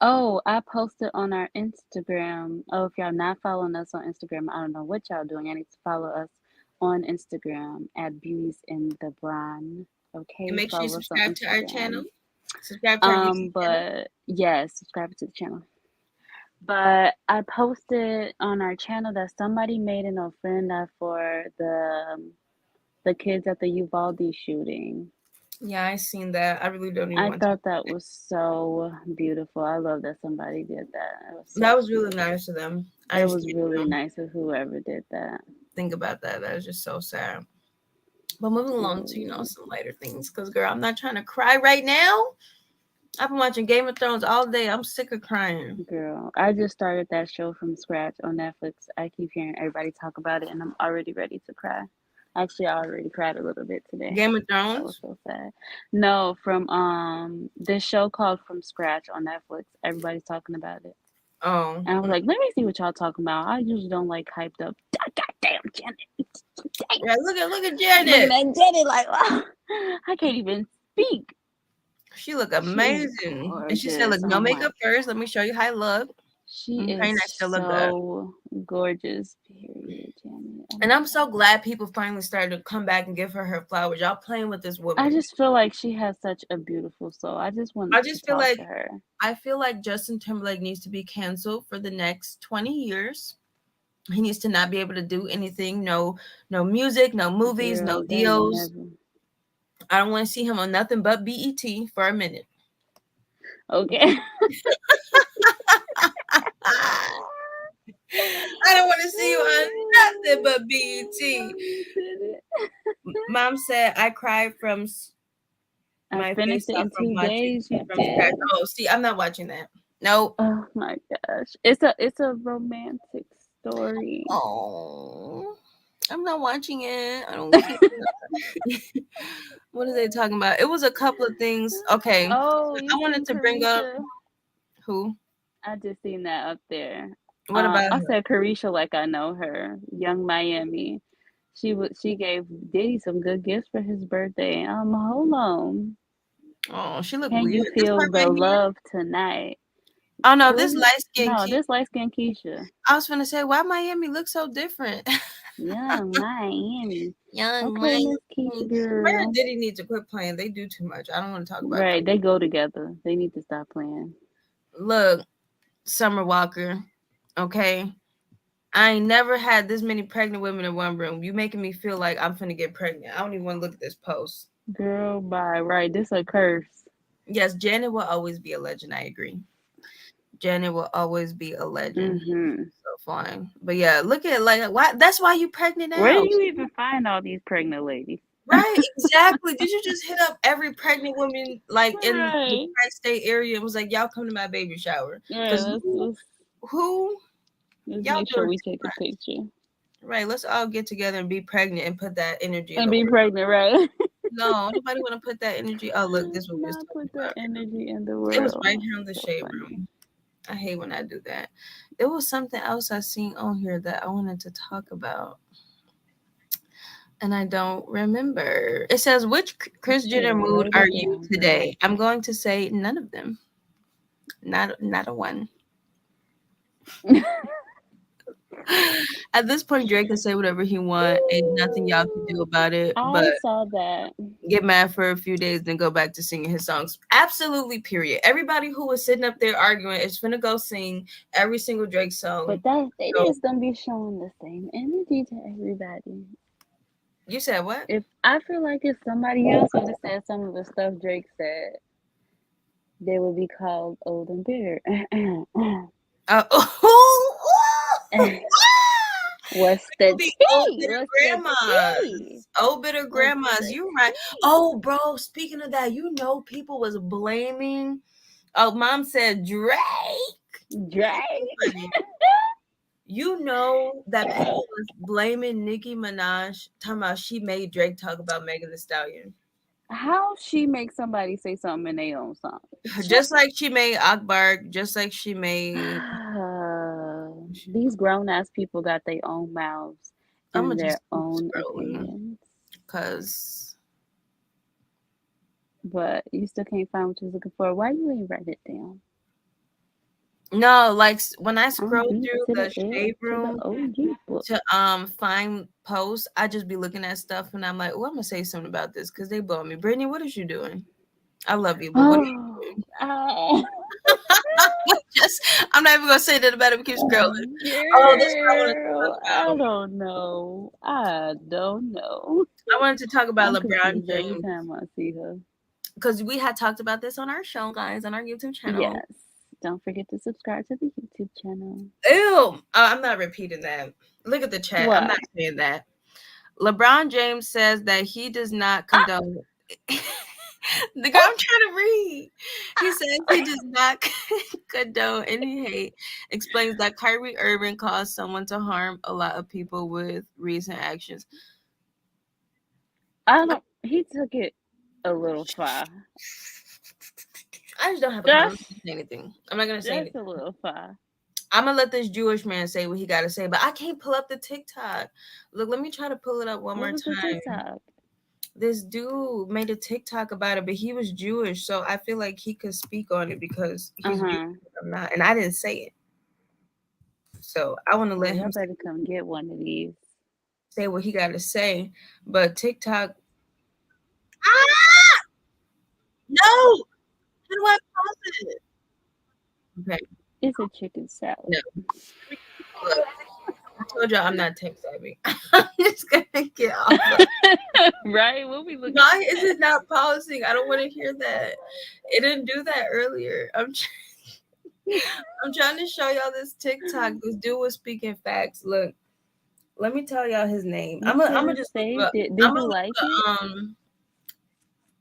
Oh, I posted on our Instagram. Oh, if y'all not following us on Instagram, I don't know what y'all doing. I need to follow us on Instagram at Beauties in the Brand. Okay. And make sure you subscribe to our channel. Subscribe to our YouTube channel. Yes, subscribe to the channel. But I posted on our channel that somebody made an ofrenda for the kids at the Uvalde shooting. Yeah, I seen that. I really don't even. I thought that was so beautiful. I love that somebody did that. That was really nice of them. It was really nice of whoever did that. Think about that. That was just so sad. But moving along to some lighter things, because girl, I'm not trying to cry right now. I've been watching Game of Thrones all day. I'm sick of crying. Girl, I just started that show from scratch on Netflix. I keep hearing everybody talk about it, and I'm already ready to cry. Actually, I already cried a little bit today. Game of Thrones? That was so sad. No, from this show called From Scratch on Netflix. Everybody's talking about it. Oh, And I was like, let me see what y'all talking about. I usually don't like hyped up. Goddamn Janet. yeah, look at Looking Janet. at Janet like, oh, I can't even speak. She look She's amazing. And she said, gorgeous. "Look, no Oh my. makeup first. Let me show you how I look." She Okay, is next, still look good. so gorgeous. Period, Janet. Oh And my I'm so God. glad people finally started to come back and give her flowers. Y'all playing with this I woman. just feel like she has such a beautiful soul. I just I wanted to just feel talk like to her. Justin Timberlake needs to be canceled for the next 20 years. He needs to not be able to do anything. No music, no movies, no Girl, that deals. never. I don't want to see him on nothing but BET for a minute. Okay. I don't want to see you on nothing but BET. Mom said I cried from I my face finished it off in from 2 watching days. You from scratch. did. Oh, see, I'm not watching that. Nope. Oh my gosh. It's a romantic story. Oh, I'm not watching it. I don't care. What are they talking about? It was a couple of things. Okay, Oh, so you I wanted seen to bring up Carisha? who? I just seen that up there. What about I her? said Carisha like I know her. Young Miami. She gave Diddy some good gifts for his birthday. Hold on. Oh, she looked Can weird. you This feel part right the here. love tonight? Oh no, Who this is it? light skin No, Keisha. this light skinned Keisha. I was gonna say, why Miami looks so different? Young Miami. Young Okay, Miami. Miss Keisha Her and girl. Diddy need to quit playing. They do too much. I don't want to talk about Right, them. they go together. They need to stop playing. Look, Summer Walker. Okay. I ain't never had this many pregnant women in one room. You making me feel like I'm finna get pregnant. I don't even want to look at this post. Girl, bye. Right, this a curse. Yes, Janet will always be a legend. I agree. Janet will always be a legend. Mm-hmm. So fine. But yeah, look at like why that's why you pregnant Where do now. you even find all these pregnant ladies? Right, exactly. Did you just hit up every pregnant woman like in the Right. tri-state area and was like, y'all come to my baby shower? Right, Because let's who y'all make sure doing we too take a much. picture. Right, let's all get together and be pregnant and put that energy in And the be world. pregnant, right? No, nobody want to put that energy. Oh, look, this is what we was Not talking put about. that energy in the It was right world. here in the So shade funny. room. I hate when I do that. There was something else I seen on here that I wanted to talk about, and I don't remember. It says, "Which Chris Jenner Here, mood write are it you down, girl. today?" I'm going to say none of them. Not a one. At this point, Drake can say whatever he want. Ain't nothing y'all can do about it. But I saw that. get mad for a few days, then go back to singing his songs. Absolutely, period. Everybody who was sitting up there arguing is finna go sing every single Drake song. But that they So, just don't be showing the same energy to everybody. you said what? If I feel like if somebody else would have said some of the stuff Drake said, they would be called old and bitter. What's the Be old tea? bitter What's the tea? grandmas. Old bitter What's grandmas. the You right. tea? Oh, bro. Speaking of that, you know people was blaming. Oh, mom said Drake. Drake. You know that people was blaming Nicki Minaj, talking about she made Drake talk about Megan Thee Stallion. How she make somebody say something in their own song? Just like she made Akbar, just like she made. These grown ass people got their own mouths I'm gonna and their just keep own scrolling opinions. because But you still can't find what you're looking for. Why you ain't write it down? no, like when I scroll beat through to the the L shade to the room OG book. to find posts, I just be looking at stuff and I'm like, oh, I'm gonna say something about this because they blow me. Brittany, what is you doing? I love you, but what are you doing? Just I'm not even gonna say that about it. We keep scrolling. Oh, this is what I want to talk Girl, I about. don't know. I don't know. I wanted to talk about I'm LeBron confused every James time I see her. because we had talked about this on our show, guys, on our YouTube channel. Yes. Don't forget to subscribe to the YouTube channel. Ew, I'm not repeating that. Look at the chat. What? I'm not saying that. LeBron James says that he does not condone. The guy I'm trying to read. He says he does not condone any hate. Explains that Kyrie Irving caused someone to harm a lot of people with recent actions. He took it a little far. I just don't have a comment. I'm not gonna say anything. I'm not gonna say That's anything. a little far. I'm gonna let this Jewish man say what he got to say, but I can't pull up the TikTok. Look, let me try to pull it up one What more was the time. TikTok? This dude made a TikTok about it, but he was Jewish, so I feel like he could speak on it because he's Jewish. I'm not, and I didn't say it. So I want to let Y'all him better come get one of these. say what he got to say. But TikTok, ah, no, how do I pause it? Okay, It's a chicken salad. no. Look, I told y'all I'm not tech savvy. I'm just gonna get off. Right? What we looking? Why is it not pausing? I don't want to hear that. It didn't do that earlier. I'm trying to show y'all this TikTok. This dude was speaking facts. Look, let me tell y'all his name. I'm gonna just save look, it. Did you like it?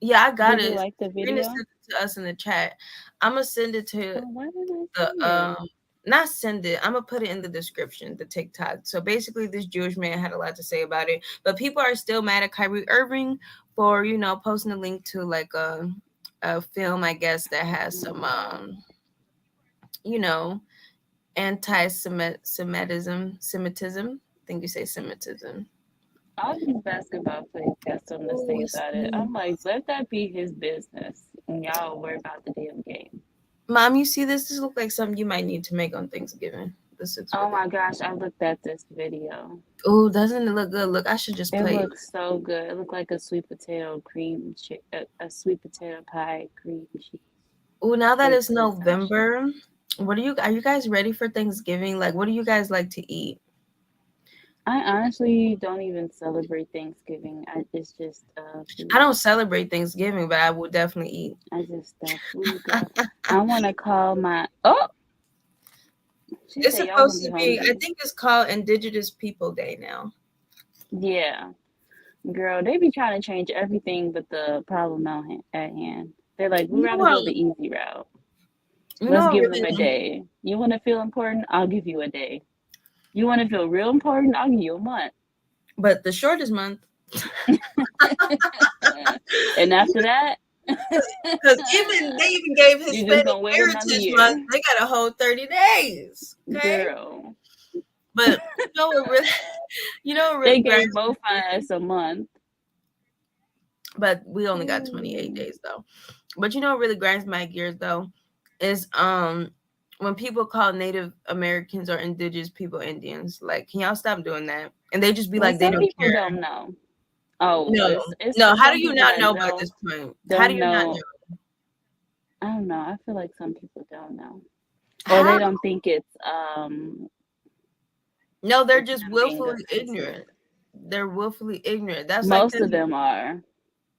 Yeah, I got Did it. you like the You're video? gonna send it to us in the chat. I'm gonna send it to Why did I the see it? not send it. I'm gonna put it in the description, the TikTok. So basically, this Jewish man had a lot to say about it, but people are still mad at Kyrie Irving for posting a link to like a film, I guess, that has some Semitism. I think you say Semitism. All these basketball players got something to say about it. I'm like, let that be his business, and y'all worry about the damn game. Mom, you see this? This looks like something you might need to make on Thanksgiving. Oh my gosh, I looked at this video. Oh, doesn't it look good? Look, I should just play it. Looks so good. It looked like a sweet potato a sweet potato pie cream cheese. Oh, now that it's November, are you guys ready for Thanksgiving? Like, what do you guys like to eat? I honestly don't even celebrate Thanksgiving. It's just food. I don't celebrate Thanksgiving, but I will definitely eat. I just food. I want to call my It's supposed to be. I think it's called Indigenous People Day now. Yeah, girl, they be trying to change everything, but the problem at hand. They're like, we'd rather go the easy route. Let's give them a day. You want to feel important? I'll give you a day. You want to feel real important? I'll give you a month. But the shortest month. And after that, because they even gave Hispanic Heritage Month. They got a whole 30 days. Okay? Girl. But they gave both us a month. But we only got 28 days though. But what really grinds my gears though is when people call Native Americans or indigenous people Indians. Like, can y'all stop doing that? And they just be like, they don't care. Don't know. Oh no! How do you not know by this point? How do you not know? I don't know. I feel like some people don't know, or they don't think it's. No, they're just willfully ignorant. They're willfully ignorant. That's most of them are.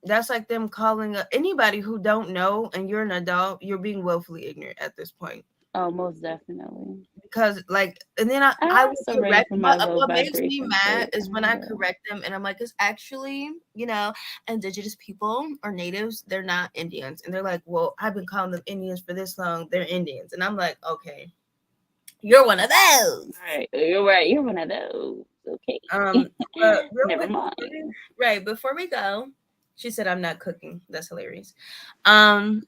That's like them calling anybody who don't know, and you're an adult. You're being willfully ignorant at this point. Oh, most definitely. Because and then I will correct. What makes me mad is when I correct them, and I'm like, it's actually, indigenous people or natives. They're not Indians, and they're like, well, I've been calling them Indians for this long. They're Indians, and I'm like, okay, you're one of those. Right, you're right. You're one of those. Okay. Never mind. Right before we go. She said, I'm not cooking. That's hilarious. Yeah.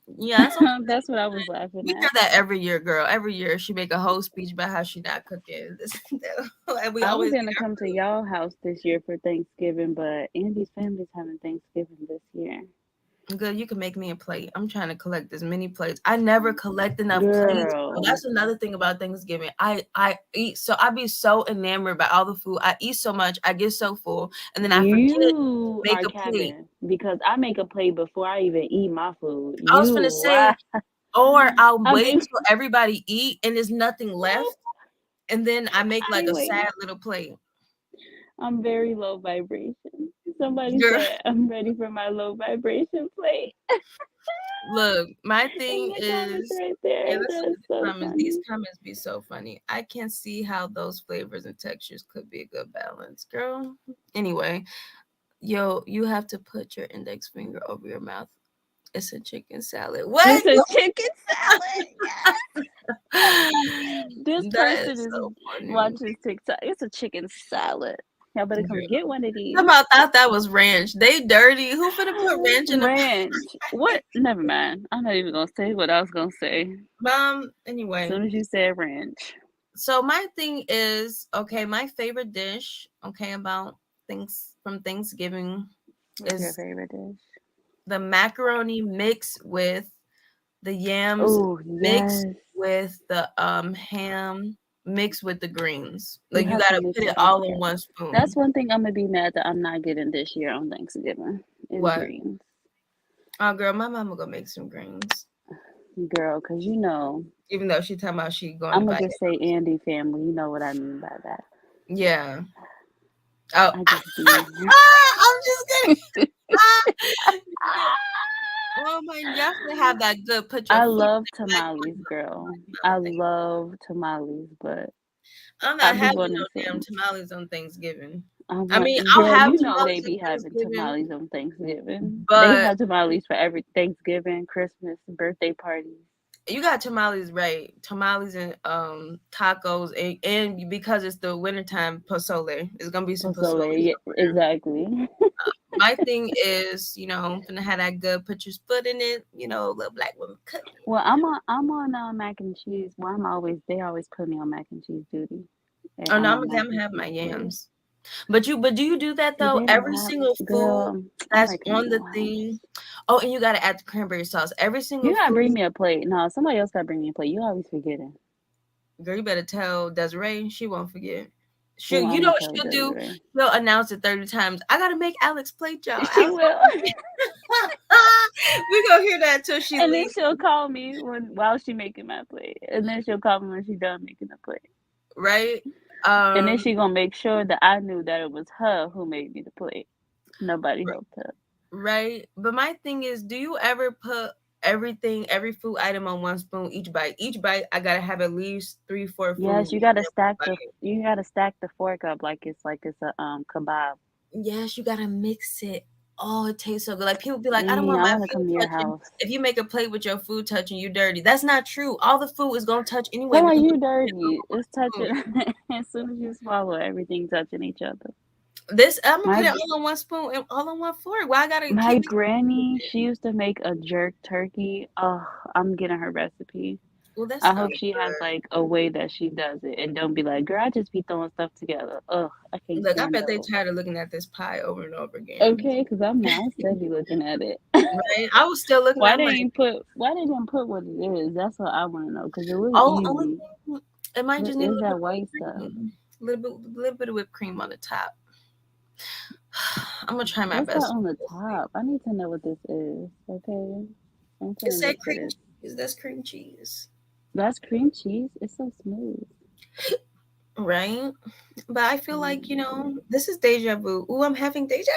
That's what I was laughing at. We hear that every year, girl. Every year she make a whole speech about how she's not cooking. And I was going to come to y'all house this year for Thanksgiving, but Andy's family's having Thanksgiving this year. Good, you can make me a plate. I'm trying to collect as many plates. I never collect enough plates. That's another thing about Thanksgiving. I eat so I be so enamored by all the food. I eat so much, I get so full, and then I forget to make a plate. Because I make a plate before I even eat my food. I was gonna say, or I'll wait till everybody eat and there's nothing left, and then I make like a sad little plate. I'm very low vibration. Somebody said I'm ready for my low vibration plate. Look, my thing is right there. These comments be so funny. I can't see how those flavors and textures could be a good balance, girl. Anyway, you have to put your index finger over your mouth. It's a chicken salad. What? It's a chicken salad. Yes. This person is so watching TikTok. It's a chicken salad. Y'all better come get one of these. I thought that was ranch. They dirty. Who finna put ranch in ranch? What? Never mind. I'm not even gonna say what I was gonna say. Anyway. As soon as you said ranch. So my thing is, okay, my favorite dish, okay, about things from Thanksgiving What's your is favorite dish? the macaroni mixed with the yams, Oh mixed yes, with the ham, mixed with the greens. you Like you have to gotta mix put it it all all in together. one That's spoon. one thing I'm gonna be mad that I'm not getting this year on Thanksgiving is What? greens, Oh girl, my mama gonna make some greens. girl. Cause you know Even though she talking about she going I'm to gonna buy just say Andy family. You know what I mean by that. it. Yeah. Oh, I just be. I'm just kidding. Oh my, y'all should have that good. Put your I foot love in the tamales, girl. I mouth thing. love tamales, but I'm I not be having wanting no damn some. tamales on Thanksgiving. I I want, mean, I'll girl. have You know they tamales on be having Thanksgiving, tamales on Thanksgiving. They but have tamales for every Thanksgiving, Christmas, birthday parties. you got tamales right. Tamales and tacos and because it's the wintertime, pozole. It's gonna be some pozole Pozole, yeah, somewhere. exactly. My thing is, I'm gonna have that good. Put your foot in it. Little black woman cooking. Well, I'm on mac and cheese. Well, they always put me on mac and cheese duty, and Oh no, I'm I'm on mac gonna and have my cheese queen. yams. But do you do that See, though? they don't Every have, single food girl. I that's like on the Camino House. thing. Oh, and you gotta add the cranberry sauce. Every You single gotta bring food. me a plate. No, somebody else gotta bring me a plate. You always forgetting. Girl, you better tell Desiree. She won't forget. Well, You I'm know gonna what tell she'll do? Desiree. She'll announce it 30 times. I gotta make Alex plate, y'all. She Alex, will. we gonna hear that till she And then leaves, she'll call me while she making my plate. And then she'll call me when she done making the plate. right? And then Um, she gonna make sure that I knew that it was her who made me the plate. Nobody helped her. right. But my thing is, do you ever put every food item on one spoon, each bite? Each bite, I gotta have at least 3, 4 foods. Yes, you gotta stack the fork up like it's a kebab. Yes, you gotta mix it. Oh, it tastes so good. Like people be like, I don't want I my wanna food come to your touching. house. If you make a plate with your food touching, you dirty. That's not true. All the food is gonna touch anyway How are because you dirty? It's food. touching as soon as you swallow everything touching each other. This I'm gonna put My it all on one spoon and all on one fork. Why I gotta my keep granny, it? she used to make a jerk turkey. Oh, I'm getting her recipe. Well, that I hope sounds she has good. like a way that she does it and don't be like, girl, I just be throwing stuff together. Ugh, I can't Look, I stand bet they those. tired of looking at this pie over and over again. Okay, because I'm not. I'm steady looking at it. Right? I was still looking. I'm like, Why they didn't put what it is? That's what I want to know because it looks oh, only easy. thing, it might What just need a is little bit that of white whipped stuff? cream. Little bit of whipped cream on the top. I'm gonna try my What's that best. on the top? I need to know what this is. Okay, I'm It gonna said look for cream this. cheese. That's cream cheese. That's cream cheese. It's so smooth. Right? But I feel like, Mm. this is deja vu. Ooh, I'm having deja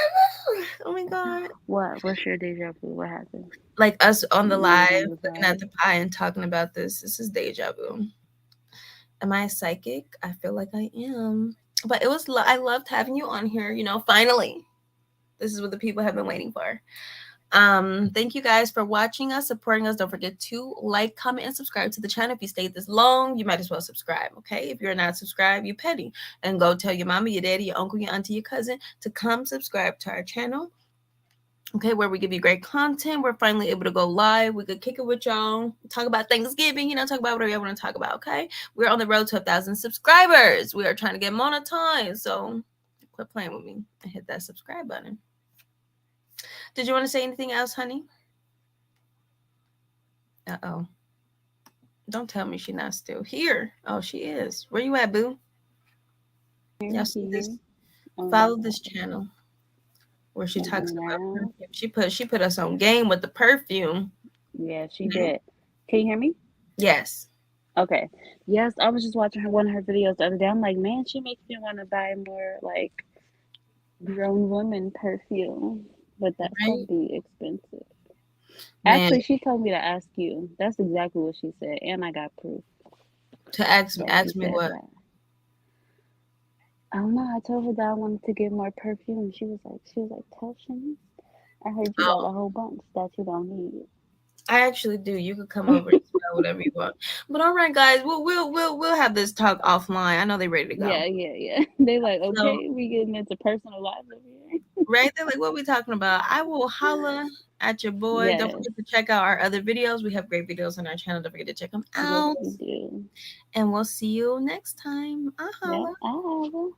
vu. Oh my God. What? What's your deja vu? What happened? Like us on the You was live, on the looking at side. the pie and talking about this. This is deja vu. Am I psychic? I feel like I am. But I loved having you on here, finally. This is what the people have been waiting for. Thank you guys for watching us, supporting us. Don't forget to like, comment, and subscribe to the channel. If you stayed this long, you might as well subscribe. Okay, if you're not subscribed, you petty, and go tell your mama, your daddy, your uncle, your auntie, your cousin to come subscribe to our channel. Okay, where we give you great content. We're finally able to go live. We could kick it with y'all, talk about Thanksgiving, talk about whatever y'all want to talk about. Okay, we're on the road to 1,000 subscribers. We are trying to get monetized, so quit playing with me and hit that subscribe button. Did you want to say anything else, honey? Uh-oh. Don't tell me she's not still here. Oh, she is. Where you at, boo? Here, Y'all see this? here. Oh, Follow this channel where she talks looking about around. perfume. She put us on game with the perfume. Yeah, she did. Can you hear me? Yes. Okay. Yes, I was just watching one of her videos the other day. I'm like, man, she makes me want to buy more like grown woman perfume, but that's gonna Right? be expensive. Man, Actually, she told me to ask you. That's exactly what she said, and I got proof to ask me that she ask me said what? that. I don't know. I told her that I wanted to get more perfume. She was like, tell Shanice. I heard you got Oh, a whole bunch that you don't need. I actually do. You could come over and smell whatever you want. But all right, guys, we'll have this talk offline. I know they're ready to go. Yeah, yeah, yeah. They like, So okay, we getting into personal life over Right? They're like, what are we talking about? I will holla at your boy. Don't Yes. forget to check out our other videos. We have great videos on our channel. Don't forget to check them Yes, out. we do. And we'll see you next time. Yep. Holla. I have 'em.